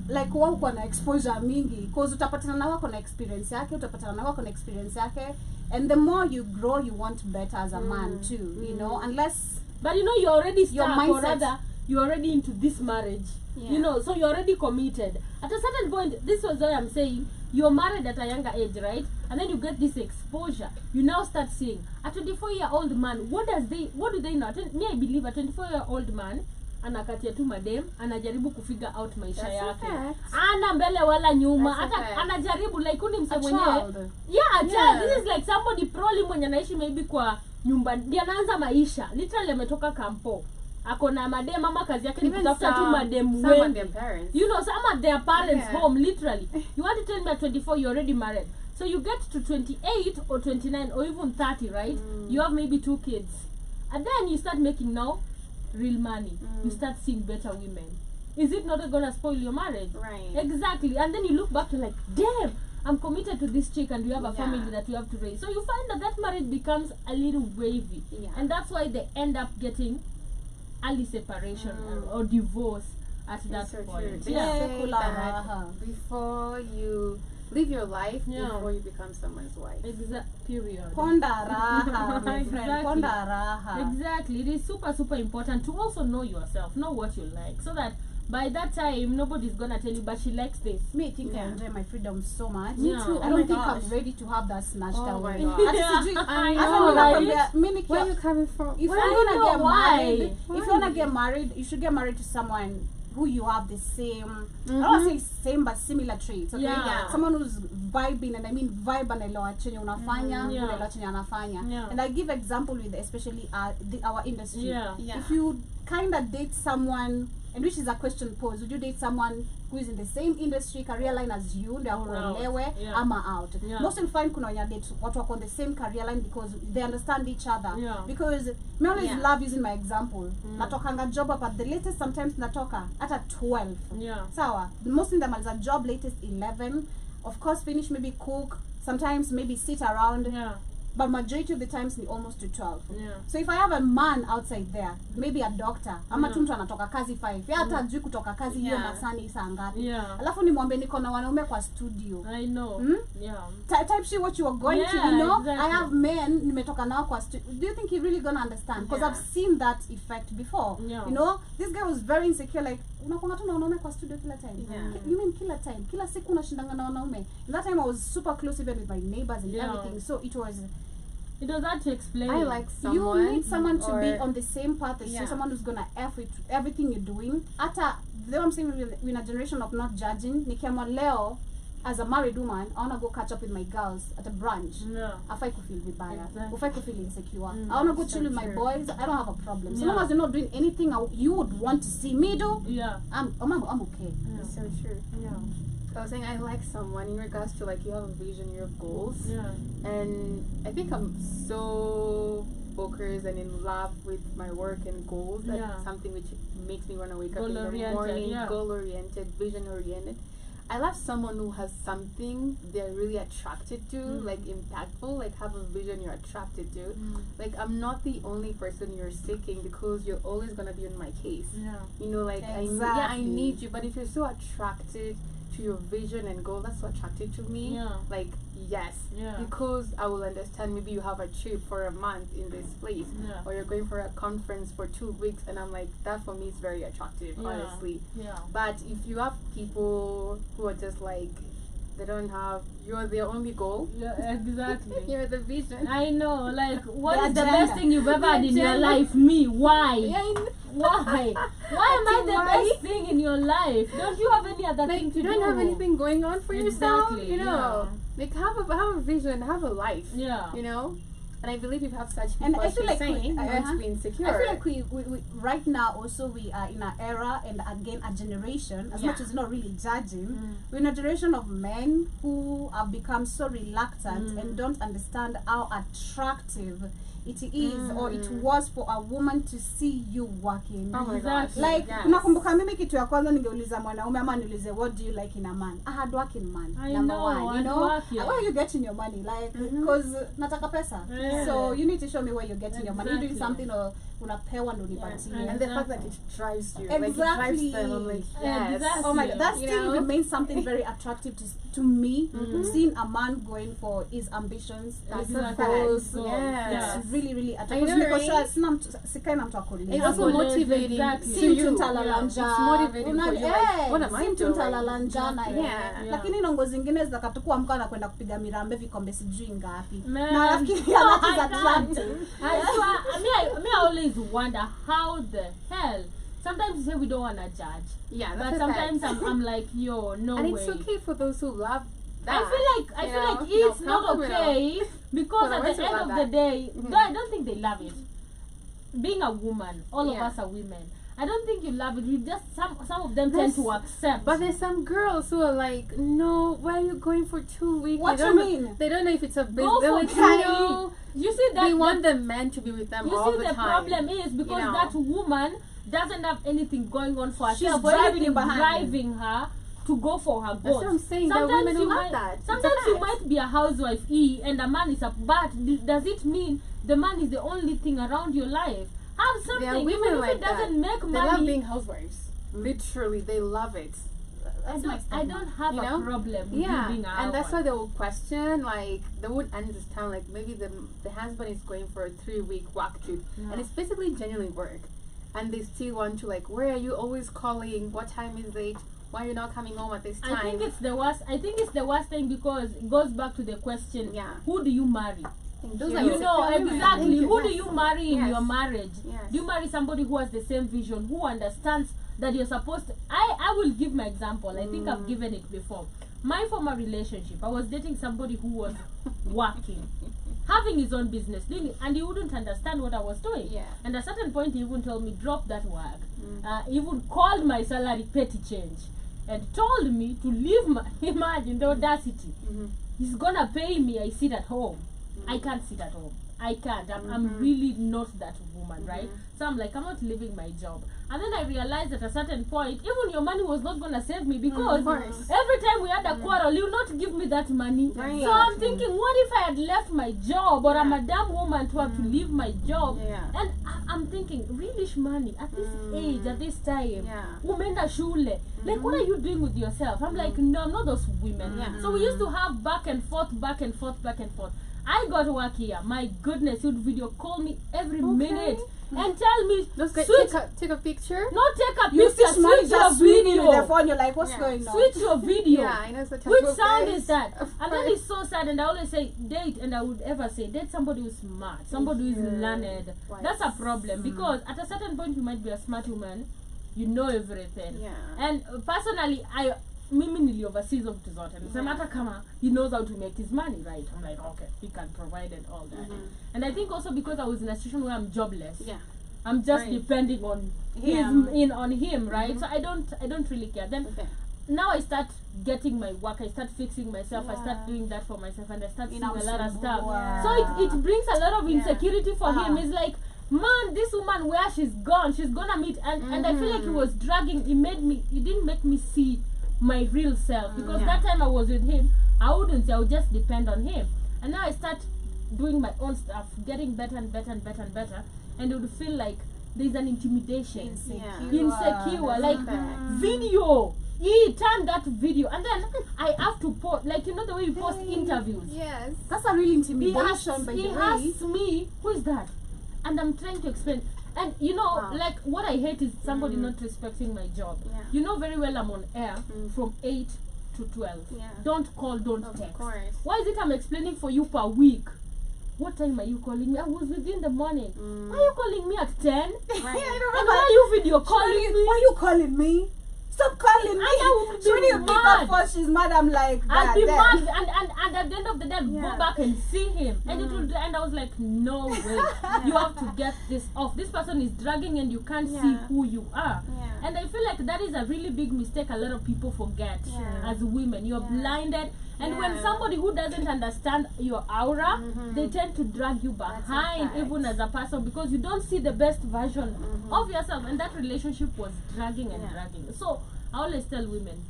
like wako na exposure mingi, because utapatana na wako na experience yake, utapatana na wako na experience yake, and the more you grow, you want better as a man too, you know, unless But you know, you're already Your stuck, or mindset. rather, you're already into this marriage. Yeah. You know, so you're already committed. At a certain point, this was why I'm saying, you're married at a younger age, right? And then you get this exposure. You now start seeing, a 24-year-old man, what do they know? Me, I believe a 24-year-old man, anakatia tu madem, anajaribu kufigure out maisha That's a yake. fact. Ana mbele wala nyuma, That's a hata fact. anajaribu, like uni mse a mwenyewe. child. Yeah, a Yeah. child. This is like somebody probably mwenye anaishi maybe kwa nyumba, ndiye anaanza maisha. Literally ametoka kampo. Akona madem, mama kazi yake ni Even kutafuta tu madem some of wengi. their parents. You know, some at their parents' Yeah. home, literally. You want to tell me at 24 you're already married. So you get to 28 or 29 or even 30, right? You have maybe 2 kids. And then you start making now real money. You start seeing better women. Is it not going to spoil your marriage? Right. Exactly. And then you look back, you're like, damn, I'm committed to this chick and we have a Yeah. family that we have to raise. So you find that that marriage becomes a little wavy. Yeah. And that's why they end up getting early separation or divorce at that It's so point. true. They Yeah. say Kula that raha. before you live your life, Yeah. before you become someone's wife. Period. Ponda raha, my friend. Exactly. Ponda raha. Exactly. It is super, super important to also know yourself, know what you like, so that by that time nobody's gonna tell you, but she likes this. Me, I think I Yeah. enjoy my freedom so much. Me too. I Oh don't my think gosh. I'm ready to have that snatched Oh away. my God. Ati Yeah. sijui- I hata know, mimi right? nakwambia, mimi Where are nikiwa- you coming from? if I you're gonna know get why. married, if you're gonna get married, you should get married to someone who you have the same, I don't want to say same but similar traits. Okay? Yeah. Someone who's vibing, and I mean vibe anaelewa chenye unafanya, Yeah. unaelewa chenye anafanya. Yeah. And I give example with especially our industry. Yeah. Yeah. If you kind of date someone, and which is a question posed, would you date someone who is in the same industry, career line as you, ndio Or out. akuelewe Yeah. ama out? Yeah. Most of the time kuna wenye date watu wako on the same career line because they understand each other. Yeah. Because me always Yeah. love using my example. Natokanga job hapa, the latest sometimes natoka hata 12. Yeah. Sawa. Mostly ndamaliza job latest 11. Of course finish, maybe cook, sometimes maybe sit around. Yeah. But majority of the times ni almost to 12. Yeah. So if I have a man outside there, maybe a doctor, ama tu mtu anatoka kazi 5, ya hata ajui kutoka kazi hiyo Yeah. masani saa ngapi. Yeah. Alafu nimwambie niko na wanaume kwa studio. I know. Hmm? Yeah. Type shit what you are going to, Yeah, you know. exactly. I have men nimetoka nao kwa studio. Do you think he really gonna understand? Because Yeah. I've seen that effect before. Yeah. You know, this guy was very insecure, like unakuanga tu na wanaume kwa studio kila time. Yeah. You mean kila time? Kila siku unashindanga na wanaume. And that time I was super close even with my neighbors and Yeah. everything. So it was, It was hard to explain. I like someone. you need someone to be or- on the same path as you, Yeah. someone who's gonna F with everything you're doing. Hata though I'm saying we're in a generation of not judging, nikiamua leo as a married woman, I wanna go catch up with my girls at a brunch. Yeah. Afai kufeel vibaya. Exactly. Afai kufeel insecure. I wanna go so chill with my true. boys. I don't have a problem. So Yeah. long as you're not doing anything you would want to see me do, Yeah. I'm okay. It's so true. Yeah. I was saying I like someone in regards to like you have a vision, you have goals. Yeah. And I think I'm so focused and in love with my work and goals. That's Yeah. something which makes me want to wake up in the Goal-oriented, morning, yeah. goal-oriented, vision-oriented. I love someone who has something they're really attracted to, like impactful, like have a vision you're attracted to. Like I'm not the only person you're seeking because you're always gonna be on my case. Yeah. You know, like I Exactly. need you, but if you're so attracted to your vision and goal, that's so attractive to me. Yeah. Like yes, Yeah. because I will understand. Maybe you have a trip for a month in this place, Yeah. or you're going for a conference for 2 weeks, and I'm like, that for me is very attractive, Yeah. honestly. Yeah. But if you have people who are just like, they don't have, you're their only goal. Yeah, exactly. You're the vision. I know, like, what The is the agenda. best thing you've ever The had in your agenda. life? Me. Why? Yeah, I know. Why? Why am I the Why? best thing in your life? Don't you have any other thing Like to you do? don't have anything going on for yourself, Exactly, you know. Like have a vision, have a life. Yeah. You know. And I believe if you have such And people, I as feel you're like saying, you're going uh-huh. to be insecure. I feel like we right now also we are in an era and again a generation, as much Yeah. as you're not really judging, Mm. we're in a generation of men who have become so reluctant and don't understand how attractive it is or it was for a woman to see you working. Oh my Exactly. gosh. Like yes. unakumbuka mimi kitu ya kwanza ningeuliza mwanaume ama niulize what do you like in a man, a hard working man. I Number know, one, you hard know working. where are you getting your money, like because nataka pesa, Yeah. so you need to show me where you're getting your money. You doing Exactly. something or unapewa ndo nipatie. Yeah. And the fact that it drives you, like it Exactly. drives them. I'm like, yes. Exactly. Oh my god, that You still know? remains something very attractive to me. Seeing a man going for his ambitions, his Exactly. goals, Yes. it's really really I attractive. know, Niko right? sure sina mtu sikai na mtu akuuliza. It's also Exactly. motivating Exactly. to Si you. mtu ntalala njaa. It's motivating for you. Like, what am I si mtu doing? ntalala njaa na Exactly. Yeah. lakini nongo zingine zakatukua mka na kwenda kupiga mirambe vikombe sijui ngapi. Man. Na nafikiri No, that I is can't. attractive. I always wonder how the hell. Sometimes you say we don't wanna judge, Yeah, but that's a sometimes fact. I'm like, yo, no And way. it's okay for those who love that. I feel like it's no not problem at all. okay because For at the the ones end who of love the that. day, though I don't think they love it. Being a woman, all of Yeah. us are women. I don't think you love it. You just some of them tend to accept. But there's some girls who are like, no, why are you going for 2 weeks? What They you don't know- mean? They don't know if it's a Go business. for They're like, trying. no, You see that they want the men to be with them you all see the the time. problem is because you know? that woman doesn't have anything going on for She's herself or driving anything behind. driving her to go for her That's goals. what I'm saying. There are women who you have might, that. It's a sometimes you fact. might be a housewife and a man is a but does it mean the man is the only thing around your life? Have something, There are women even if like it doesn't that. make They love money. being housewives. Literally, they love it. I don't have You a know? problem with Yeah, you being a and that's why housewife. they will question, like, they would understand, like, maybe the husband is going for a 3-week work trip, and it's basically genuine work, and they still want to, like, where are you always calling? What time is it? Why are you not coming home at this time? I think it's the worst thing because it goes back to the question, Yeah. who do you marry? Those you. are You know, insecure women. exactly. Thank you. Who do Yes. you marry in Yes. your marriage? Yes. Do you marry somebody who has the same vision, who understands that you're supposed to? I will give my example. I think I've given it before. My former relationship, I was dating somebody who was working, having his own business, doing it, and he wouldn't understand what I was doing. Yeah. And at a certain point, he even told me, drop that work. He even called my salary petty change and told me to leave my, imagine the audacity. He's gonna pay me, I sit at home. I can't sit at home. I can't. I'm really not that woman, right? So I'm like, I'm not leaving my job. And then I realized at a certain point, even your money was not gonna save me because Of course. every time we had a quarrel, you will not give me that money. Right. So I'm thinking, what if I had left my job or I'm a damn woman to have to leave my job? Yeah. And I'm thinking, realish money at this age, at this time. Yeah. Umeenda shule. Like, what are you doing with yourself? I'm like, no, I'm not those women. Yeah. So we used to have back and forth, back and forth, back and forth. I got to work here. My goodness, you'd video call me every minute and tell me, Those guys switch, take a picture. not take a You picture, see money switch your just swinging with the video. phone. You're like, what's Yeah. going on? Switch your video. Yeah, I know such a Which group, sound guys. is that? Of And then course. it's so sad, and I always say date, and I would ever say date somebody who's smart, somebody who's learned. Wise. That's a problem because at a certain point you might be a smart woman, you know everything. Yeah. And personally, mimi nilioverseas hizo vitu zote. Nisema hata kama he knows how to make his money, right? I'm like, okay, he can provide and all that. And I think also because I was in a situation where I'm jobless. Yeah. I'm just Right. depending on him, right? So I don't really care. Then Okay. now I start getting my work, I start fixing myself, I start doing that for myself, and I start seeing a lot of stuff. Wow. So it brings a lot of insecurity for him. Uh-huh. It's like, man, this woman, where she's gonna meet, and I feel like he was dragging. He didn't make me see my real self because that time I was with him, I wouldn't say, I would just depend on him. And now I start doing my own stuff, getting better and better and better and better, and it would feel like there's an intimidation. Insecure, like video. He turned that video, and then I have to post, like, you know the way you post interviews. Yes. That's a real He intimidation, by the way. asks me, who is that? And I'm trying to explain. And you know, Wow. like, what I hate is somebody not respecting my job. Yeah. You know very well I'm on air from 8 to 12. Yeah. Don't call, don't Of text. course. Why is it I'm explaining for you per week? What time are you calling me? I was within the morning. Why are you calling me at 10? Right. I And remember. why are you video calling Why me? are you calling me? stop calling me. I would be So when you pick mad. up phone, she's mad. I'm like, I'd be "God mad, damn." and at the end of the day, I'd Yeah. go back and see him, and and I was like, no way, you have to get this off. This person is dragging, and you can't see Yeah. who you are. Yeah. And I feel like that is a really big mistake. A lot of people forget Yeah. as women. You're Yeah. blinded, and when Yeah. somebody who doesn't understand your aura, they tend to drag you That's a behind, fact. even as a person, because you don't see the best version of yourself. And that relationship was dragging and Yeah. dragging. So I always tell women,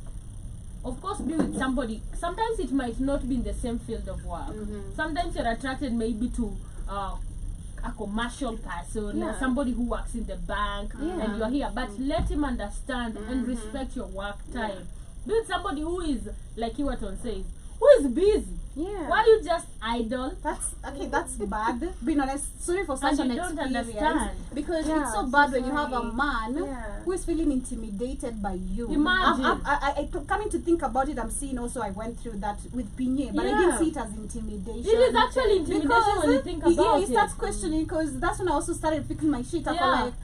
of course, be with somebody. Sometimes it might not be in the same field of work. Sometimes you're attracted maybe to a commercial person, Yeah. somebody who works in the bank, Yeah. and you're here. But let him understand and respect your work time. Be with somebody who is, like Iwaton says, who is busy. Yeah. Why you just idle? That's okay. That's bad. Being honest, sorry for such And an you don't experience. understand. Because Yeah, it's so so bad when you have a sorry. man Yeah. who is feeling intimidated by you. Imagine. Coming to think about it, I'm seeing also I went through that with Pinye, but I Yeah. didn't see it as intimidation. It is actually intimidation when you think yeah, about he it. starts questioning because that's when I also started picking my shit up. Yeah. Like,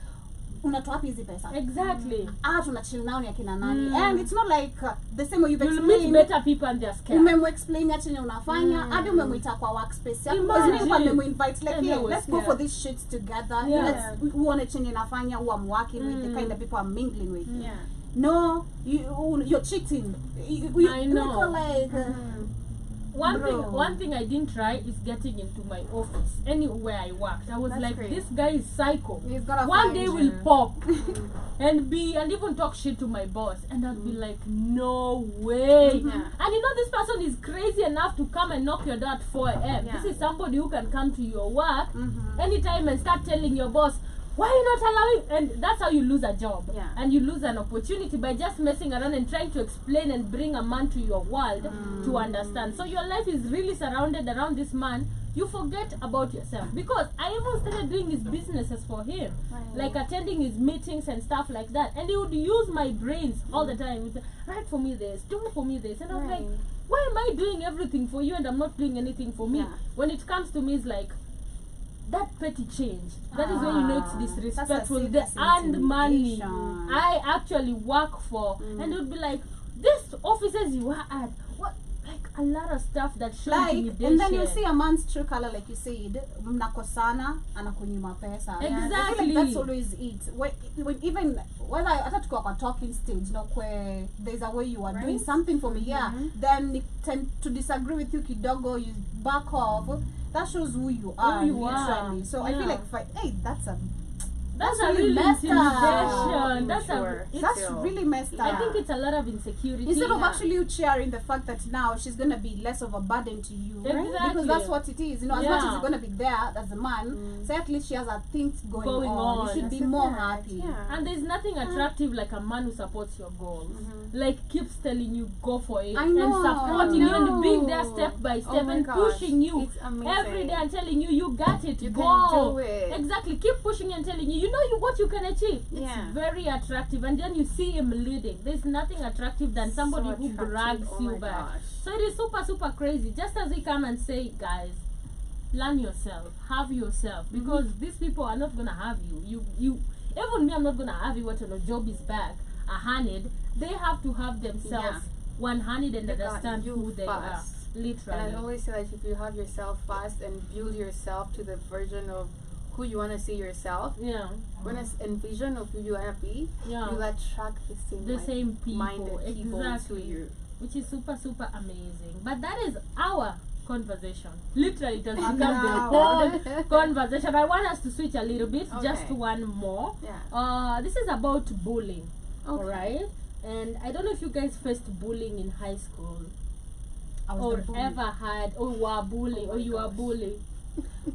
unatoa wapi hizi pesa? Exactly. Tunachill nao ni akina nani? And it's not like the same way you've You'll meet explained. better people and they're scared. Umemexplain chenye unafanya hadi umemwita kwa workspace yako. Imagine. Because mimi nimemwinvite like, And yeah, they were let's go scared. for these shits together. Yeah. Let's uone chenye nafanya, who I'm working with, the kind of people I'm mingling with. Yeah. No, you're cheating. I know. Like, Bro. One thing I didn't try is getting into my office anywhere I worked. I was That's like, great. this guy is psycho. He's gonna One find day you. will pop and even talk shit to my boss, and I'll be like, no way. Yeah. And you know, this person is crazy enough to come and knock your door at 4 a.m. Yeah. This is somebody who can come to your work anytime and start telling your boss, why are you not allowing? And that's how you lose a job. Yeah. And you lose an opportunity by just messing around and trying to explain and bring a man to your world to understand. So your life is really surrounded around this man. You forget about yourself. Because I even started doing his businesses for him. Right. Like attending his meetings and stuff like that. And he would use my brains all the time. He'd say, write for me this, do for me this. And I was like, Right. why am I doing everything for you and I'm not doing anything for me? Yeah. When it comes to me, it's like, that petty change. That is when you know it's disrespectful. The that's earned money intimidation. I actually work for, and it would be like, this offices you are at, what, like a lot of stuff that shows like, intimidation. and then you see a man's true color, like you said, mnakosana, anakunyima pesa. I feel Exactly. like that's always it. When even when I had to go on a talking stage, you know, where there's a way you are doing Right. something for me, yeah, then they tend to disagree with you, kidogo, you back off. That shows who you are, you are. literally. So I Yeah. feel like, hey, that's a that's a really real messed intimidation. up. That's Sure. a. that's Still. really messed up. I think it's a lot of insecurity. Instead of Yeah. actually you cheering the fact that now she's gonna be less of a burden to you, Exactly. because that's what it is. You know, as much as Yeah. you're gonna be there as a man, so at least she has her things going on. You should That's be a more fact. happy. Yeah. And there's nothing attractive like a man who supports your goals. Like keeps telling you go for it I and know, supporting I you and being there know. step by Oh step my and gosh, pushing you it's amazing. every day and telling you you got it. You go. can do it. Exactly. Keep pushing and telling you know what you can achieve. It's Yeah. very attractive, and then you see him leading. There's nothing attractive than somebody So who attractive. drags Oh you my back. gosh. So it is super crazy. Just as we come and say, guys, learn yourself, have yourself, because these people are not gonna have you. Even me, I'm not gonna have you. What a job is back, 100. They have to have themselves 100 and They got understand you who they first. are. And Literally. I always say that if you have yourself fast and build yourself to the version of who you want to see yourself, Yeah. when I envision of who you want to be, Yeah. you'll attract the same, The same people, minded people exactly. to you. Which is super amazing. But that is our conversation. Literally, it has become the Wow. whole conversation. I want us to switch a little bit, just Okay. one more. Yeah. This is about bullying. Okay. Alright? And I don't know if you guys faced bullying in high school I was or the bully. ever had, or were bullied, Oh or my you were gosh. bullied.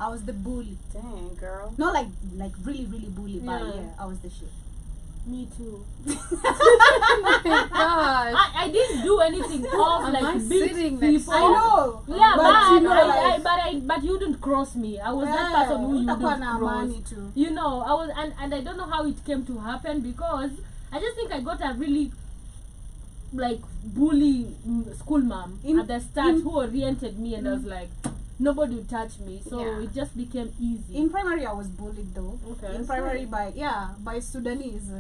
I was the bully. Dang, girl. Not like really bully, but Yeah. yeah, I was the shit. Me too. Oh my gosh. I didn't do anything of Am like I beat sitting next people. to I know. Yeah, But you know, but you didn't cross me. I was that person who you utakuwa didn't na cross. amani too. You know, I was, and I don't know how it came to happen, because I just think I got a really like bully school mom In- at the start in- who oriented me, and I was like, nobody would touch me, so Yeah. it just became easy. In primary, I was bullied though. Okay. In primary by Sudanese.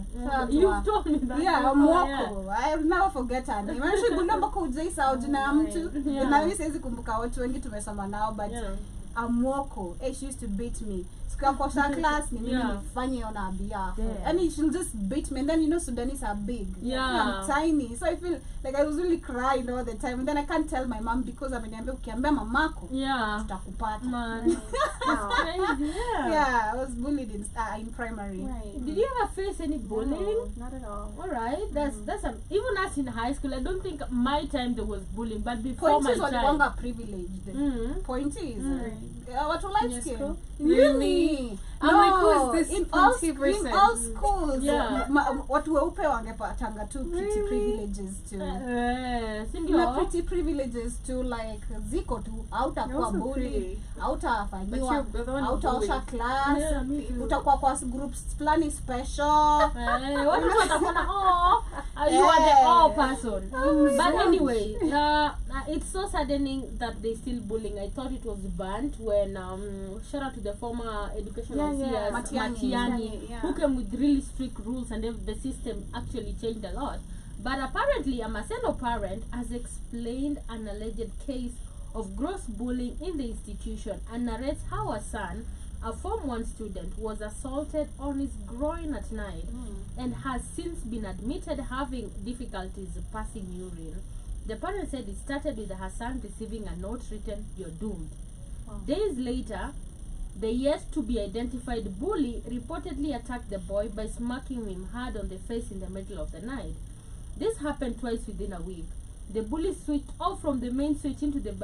You've told me that. Yeah, before, mwako. I'll never forget her name. Actually, kuna mpaka ujaisahau jina ya mtu. Yeah. Na mimi siwezi kumbuka watu wengi tumesoma nao, but Yeah. Amwoko, she used to beat me. Siku ya kosha class ni mimi Yeah. nifanye on her behalf. Yeah. And she'll just beat me. And then Sudanese are big. Yeah. I'm tiny. So I feel like I was really crying all the time. And then I can't tell my mom because ameniambia ukiambia mamako Yeah. tutakupata. Man. It's crazy. Yeah. Yeah, I was bullied in primary. Right. Did you ever face any bullying? No, not at all. All right, that's even us in high school. I don't think my time there was bullying, but before Pointies my time. walikuwanga privileged. Pointies. Watu light your skin. school? Really? I'm like, who is this in all, pretty in person? all schools, Yeah. watu weupe wangepatanga tu pretty privileges too. Sindio? Na pretty privileges too, like ziko tu, hautakuwa Also bully, pretty. hautafanyiwa, But you're the one hautaosha bullied. class, Yeah, me too. utakuwa kwa groups fulani special. Watu watakuwa you are the all person. But anyway, it's so saddening that they still bullying. I thought it was banned when shout out to the former educational Yeah, CS Matiang'i, yeah. who came with really strict rules, and the system actually changed a lot. But apparently a Maseno parent has explained an alleged case of gross bullying in the institution and narrates how a son, a Form 1 student, was assaulted on his groin at night and has since been admitted having difficulties passing urine. The parent said it started with her son receiving a note written, "You're doomed." Wow. Days later, the yet to be identified bully reportedly attacked the boy by smacking him hard on the face in the middle of the night. This happened twice within a week. The bully switched off from the main switch into the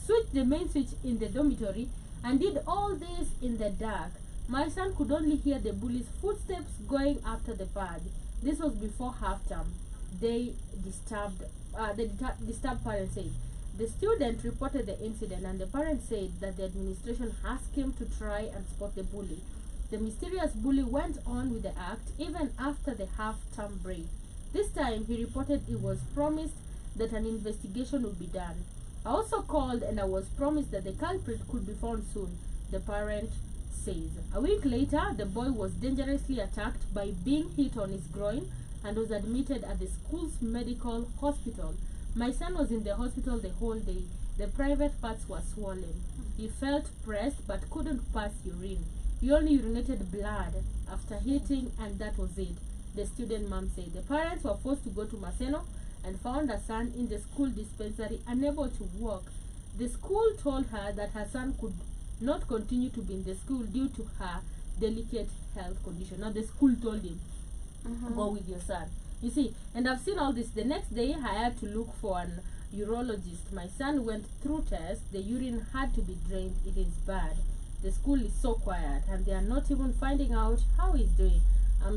switched the main switch in the dormitory and did all this in the dark. My son could only hear the bully's footsteps going after the pad. This was before half term. The disturbed parent said. The student reported the incident, and the parent said that the administration asked him to try and spot the bully. The mysterious bully went on with the act even after the half-term break. This time, he reported he was promised that an investigation would be done. I also called and I was promised that the culprit could be found soon, the parent says. A week later, the boy was dangerously attacked by being hit on his groin and was admitted at the school's medical hospital. My son was in the hospital the whole day. The private parts were swollen. He felt pressed but couldn't pass urine. He only urinated blood after hitting, and that was it, the student mom said. The parents were forced to go to Maseno and found her son in the school dispensary, unable to walk. The school told her that her son could not continue to be in the school due to her delicate health condition. Now the school told him, go with your son. You see, and I've seen all this. The next day, I had to look for an urologist. My son went through tests. The urine had to be drained. It is bad. The school is so quiet, and they are not even finding out how he's doing. I'm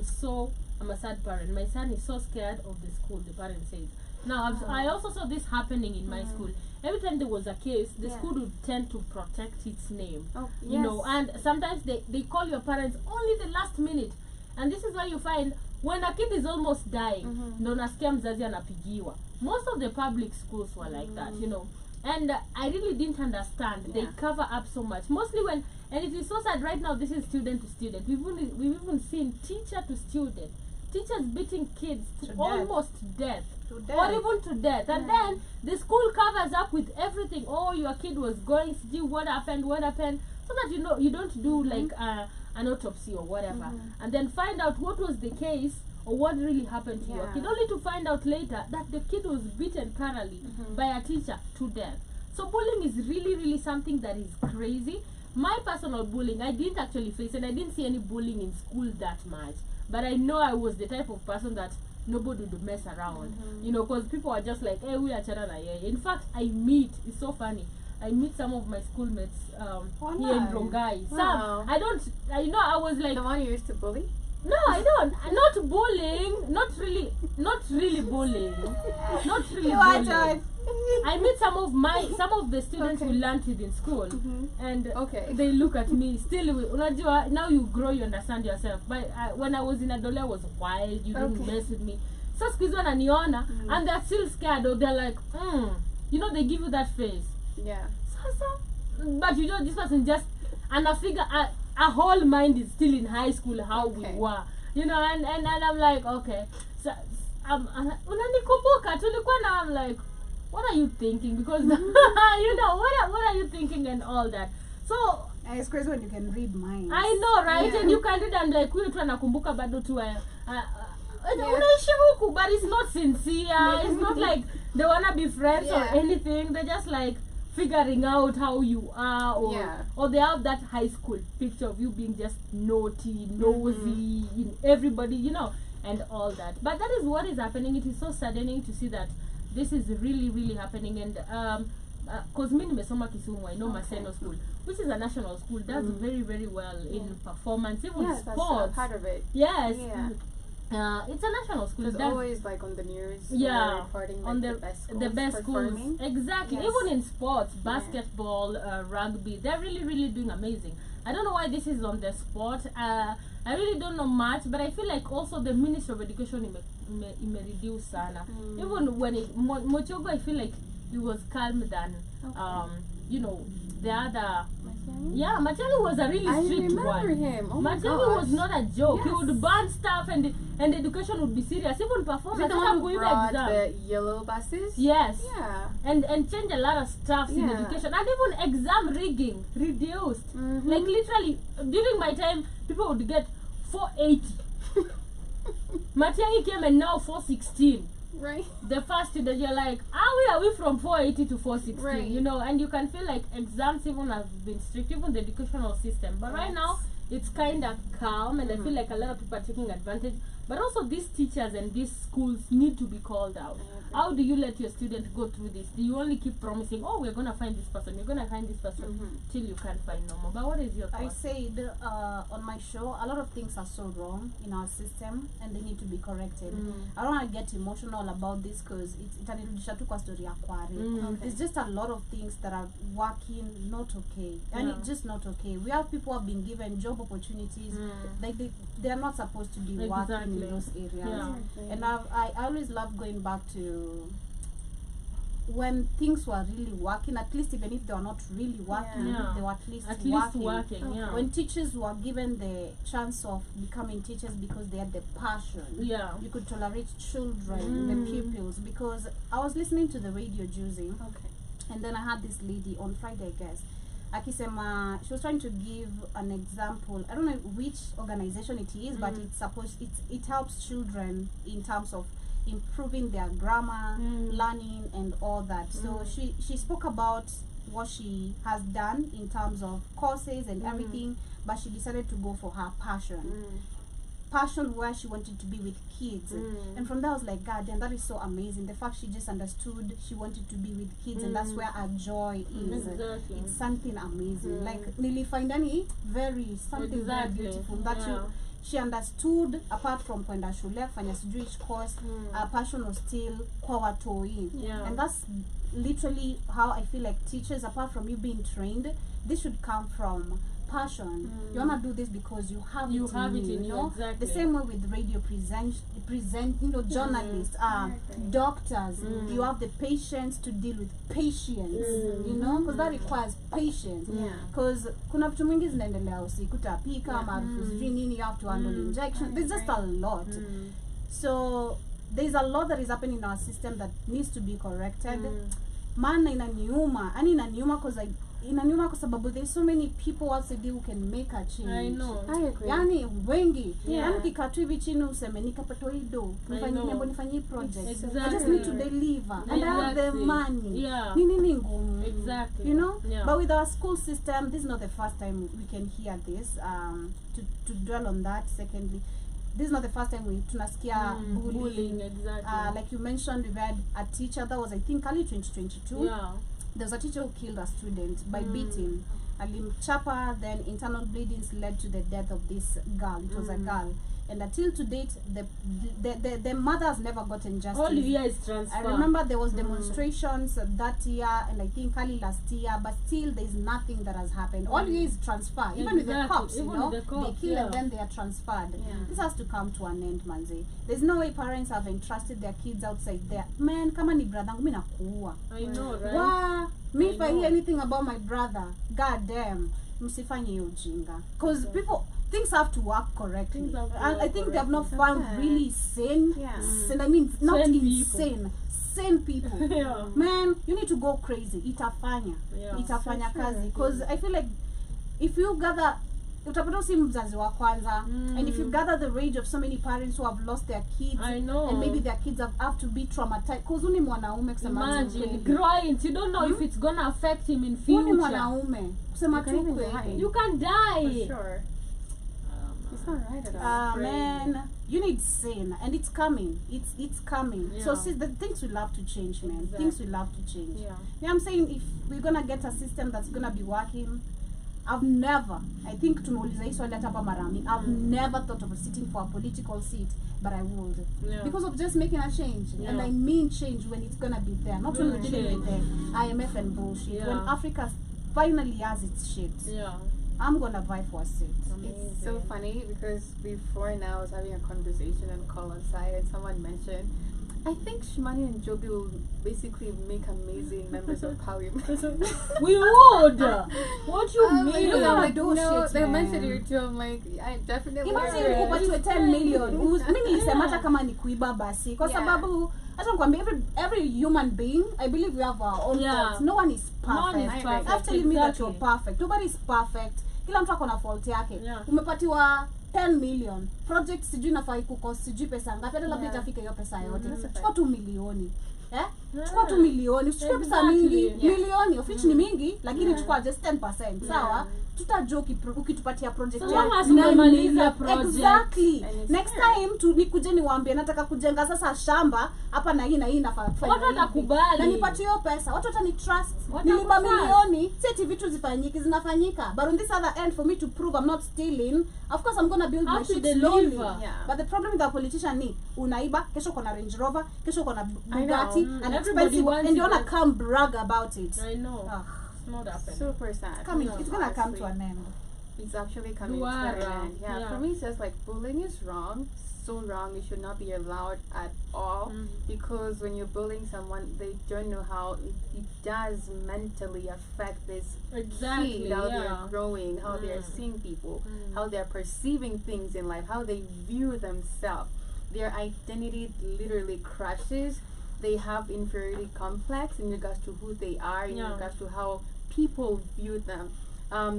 a sad parent. My son is so scared of the school, the parent says. Now, I also saw this happening in my school. Every time there was a case, the school would tend to protect its name. Oh, You know, and sometimes they call your parents only the last minute. And this is why you find when a kid is almost dying, ndo nasikia mzazi anapigiwa. Most of the public schools were like that, you know. And I really didn't understand. They cover up so much. Mostly when, and it is so sad right now, this is student to student. We've even seen teacher to student. Teachers beating kids to almost death. Or even to death. And then the school covers up with everything. Oh, your kid was going to do what happened. So that you know, you don't do like an autopsy or whatever. And then find out what was the case or what really happened to your kid. Only to find out later that the kid was beaten thoroughly by a teacher to death. So bullying is really, really something that is crazy. My personal bullying, I didn't actually face, and I didn't see any bullying in school that much. But I know I was the type of person that nobody would mess around. You know, because people are just like, hey, we are chana na yeye. In fact, it's so funny. I meet some of my schoolmates here in Rongai. Wow. Some, I was like... The one you used to bully? No, I don't. Not bullying. Not really bullying. Not really bullying. I meet some of the students who learned within school, and they look at me still. Unajua, now you grow, you understand yourself. But when I was in Adole, I was wild. You didn't mess with me. So squeeze wananiona, and they're still scared, or they're like, you know, they give you that face. Yeah. Sasa, but you know this person just and I figure our whole mind is still in high school how we were, you know, and I'm like, okay, so unanikumbuka tulikuwa na, I'm like, what are you thinking? Because you know, what are you thinking and all that. So it's crazy when you can read minds. I know, right? And you can read and like huyu tu anakumbuka bado tu unaishi huku, but it's not sincere. It's not like they wanna be friends or anything. They're just like figuring out how you are, or they have that high school picture of you being just naughty, nosy, in everybody, you know, and all that. But that is what is happening. It is so saddening to see that this is really happening. And because me nimesoma Kisumu, I know Maseno School, which is a national school, does very well in performance, even sports. That's part of it. Yes. It's a national school. It's always like on the news. Reporting like on the best schools. Exactly. Even in sports, basketball, rugby, they're really doing amazing. I don't know why this is on the sport. I really don't know much, but I feel like also the Ministry of Education reduce sana. Even when Mochogo, I feel like it was calm than you know, the other. Yeah, Matiang'i was a really strict one. I remember him. Oh my Matiang'i was not a joke. Yes. He would ban stuff and education would be serious. Even performance. The one who brought the yellow buses? Yes. Yeah. And change a lot of stuff in education. And even exam rigging reduced. Like literally, during my time, people would get 480. Matiang'i came and now 416. Right. The first that you're like, where are we from 480 to 416? Right. You know, and you can feel like exams even have been strict, even the educational system. But right now, it's kind of calm, and I feel like a lot of people are taking advantage. But also, these teachers and these schools need to be called out. How do you let your student go through this? Do you only keep promising, oh, we're going to find this person, we're going to find this person, till you can't find no more? But what is your thought? I said on my show, a lot of things are so wrong in our system, and they need to be corrected. I don't want to get emotional about this because itanirudisha tu kwa story ya Kware. There's just a lot of things that are working not okay, and it's just not okay. We have people who have been given job opportunities, like they are not supposed to be working in those areas. And I always love going back to when things were really working, at least even if they were not really working, they were at least working. When teachers were given the chance of becoming teachers because they had the passion, you could tolerate children, the pupils. Because I was listening to the radio juicy, and then I had this lady on Friday, I guess. Akisema, she was trying to give an example. I don't know which organization it is, but it helps children in terms of improving their grammar, learning, and all that. So she spoke about what she has done in terms of courses and everything, but she decided to go for her passion where she wanted to be with kids. And from there I was like, God damn, that is so amazing. The fact she just understood she wanted to be with kids, and that's where her joy is. It's something amazing. Like nilifindani very something very beautiful that she understood. Apart from kwenda shule kufanya sijui each course, her passion was still kwa watoi. And that's literally how I feel like teachers, apart from you being trained, this should come from passion. You wanna do this because you have it in you, you know. The same way with radio present, you know, journalists, doctors. You have the patience to deal with patients, you know, because that requires patience. Because kuna vitu mingi zinaendelea usiku, utapika, maarufu sijui nini, you have to handle injection. There's just a lot. So there's a lot that is happening in our system that needs to be corrected. Maana inaniuma because inaniuma kwa sababu there's so many people outside who can make a change. I know. I agree. Yani wengi. Yani kikatu hivi chini useme nikapata hido. Nifanyie project. I just need to deliver. And I have the money. Nini ngumu. Exactly. You know? But with our school system, this is not the first time we can hear this. To dwell on that, secondly, this is not the first time we tunasikia bullying. Like you mentioned, we've had a teacher that was, I think, early 2022. There was a teacher who killed a student by beating. Alimchapa, then internal bleedings led to the death of this girl. It was a girl. and until to date, the mother has never gotten justice. All you hear is transfer. I remember there was demonstrations that year and I think early last year, but still there's nothing that has happened. All you hear is transfer. Even with the cops, Even you know, with the cops, they kill and then they are transferred. This has to come to an end, manzi. There's no way parents have entrusted their kids outside there. Man, kama ni brother yangu mimi nakuua. I know, right? Wow. Me if I know. hear anything about my brother, god damn, msifanye hiyo ujinga. Because people, things have to work correctly. Things have to And I work think they have not correctly. found Okay. really sane, and I mean not Sane people. insane, sane people. Yeah. Man, you need to go crazy. Itafanya. Yeah. Itafanya So true. kazi. Because I feel like if you gather utapata si mzazi wa kwanza, and if you gather the rage of so many parents who have lost their kids, I know. and maybe their kids have to be traumatized because uni mwanaume kusema tu Imagine ukweli. grind. You don't know if it's gonna affect him in Uni future. mwanaume kusema You tu can even ukweli. die. You can die. For sure. It's not right at all. Ah Crazy. man, you need sane, and it's coming. It's coming. So Yeah. see, the things will have to change, man. Exactly. Things will have to change. Yeah. Yeah, I'm saying if we're gonna get a system that's gonna be working, I've never, I think tumeuliza hii swali hata hapa mara mingi, I've never thought of sitting for a political seat, but I would. Yeah. Because of just making a change. And Yeah. I mean change when it's gonna be there. Not when Real we're dealing with change. the IMF and bullshit. Yeah. When Africa finally has its shit, Yeah. I'm gonna vie for a seat. It's so funny because before now I was having a conversation and call outside and someone mentioned, I think Shimani and Joby will basically make amazing members of parliament. We would. What you I'm mean? like, You I'm gotta like, do no, shit, they man. mentioned you too. I'm like, I definitely Imagine will. upatiwe 10 million. Mimi nilisema hata kama ni kuiba basi. Kwa Yeah. sababu hata nikwambia every human being, I believe we have our own Yeah. faults. No one is No one perfect. is perfect. Stop telling me that Exactly. you're perfect. Nobody is perfect. Kila mtu ako na fault yake. Yeah. Umepatiwa 10 million. Project sijui nafaa ikukost sijui pesa ngapi. Hata labda Yeah. itafika hiyo pesa yote. That's a Chukua fact. 2 milioni. Yeah. Chukua 2 milioni. Usichukue pesa Exactly. mingi. Yeah. Milioni of which ni mingi lakini chukua just 10%. Sawa? Tutajua ukitupatia project So ya long as 9 umemaliza million. project. Exactly. And it's Next fair. time nikuje niwaambie nataka kujenga sasa shamba hapa na hii nafaa kufanya. Watu hivi. watakubali. Na nipatie hiyo pesa. Watu watani trust. Watakutrust. Nilipa milioni, si eti vitu zifanyike, zinafanyika. But on this other end for me to prove I'm not stealing, of course I'm going to build How my to shit deliver. slowly. Yeah. But the problem with the politician ni unaiba, kesho uko na Range Rover, kesho uko na Bugatti, Mm, and everybody expensive, wants and you it. want to come brag about it. I know. Ah, It's not happening. Super sad. coming, No, it's going to come to honestly. an end. It's actually coming to Duara, an end. Yeah, yeah. for me it's just like bullying is wrong. So wrong. It should not be allowed at all. Because when you're bullying someone, they don't know how it does mentally affect this Exactly, kid, how yeah. they're growing, how they're seeing people, how they're perceiving things in life, how they view themselves. Their identity literally crashes. They have inferiority complex in regards to who they are, in Yeah. regards to how people view them.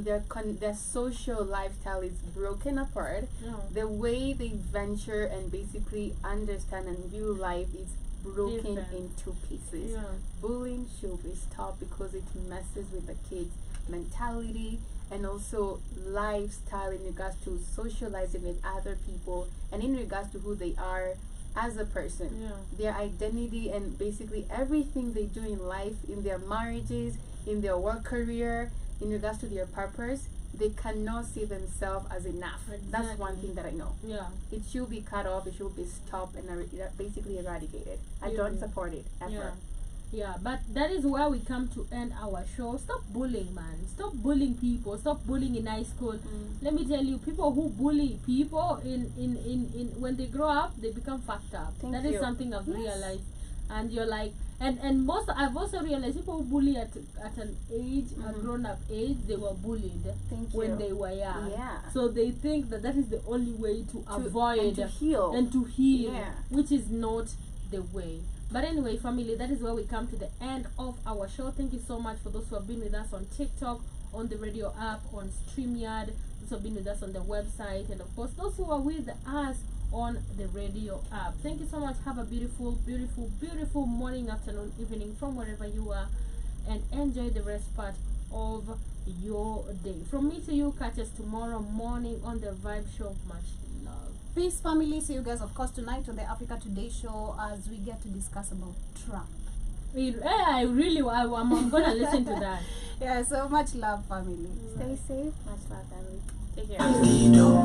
Their social lifestyle is broken apart. Yeah. The way they venture and basically understand and view life is broken Different. into pieces. Yeah. Bullying should be stopped because it messes with the kids' mentality and also lifestyle in regards to socializing with other people and in regards to who they are as a person. Yeah. Their identity and basically everything they do in life, in their marriages, in their work career, in regards to their purpose, they cannot see themselves as enough. That's one Exactly. thing that I know. Yeah. It should be cut off, it should be stopped and basically eradicated. I don't support it ever. Yeah. Yeah, but that is where we come to end our show. Stop bullying, man. Stop bullying people. Stop bullying in high school. Let me tell you, people who bully people in when they grow up, they become fucked up. Thank That is you. something I've realized. And you're like, and most I've also realized people who bully at an age, a grown up age, they were bullied Thank when you. they were young. Yeah. So they think that is the only way to avoid and to heal. and to heal, Yeah. which is not the way. But anyway, family, that is where we come to the end of our show. Thank you so much for those who have been with us on TikTok, on the radio app, on StreamYard, those who have been with us on the website, and of course those who are with us on the radio app. Thank you so much. Have a beautiful, beautiful, beautiful morning, afternoon, evening from wherever you are, and enjoy the rest part of your day. From me to you, catch us tomorrow morning on the Vibe Show. Much love. Peace, family. See you guys, of course, tonight on the Africa Today show as we get to discuss about Trump. I'm gonna listen to that. Yeah, so much love, family. Stay safe. Much love, family. Take care.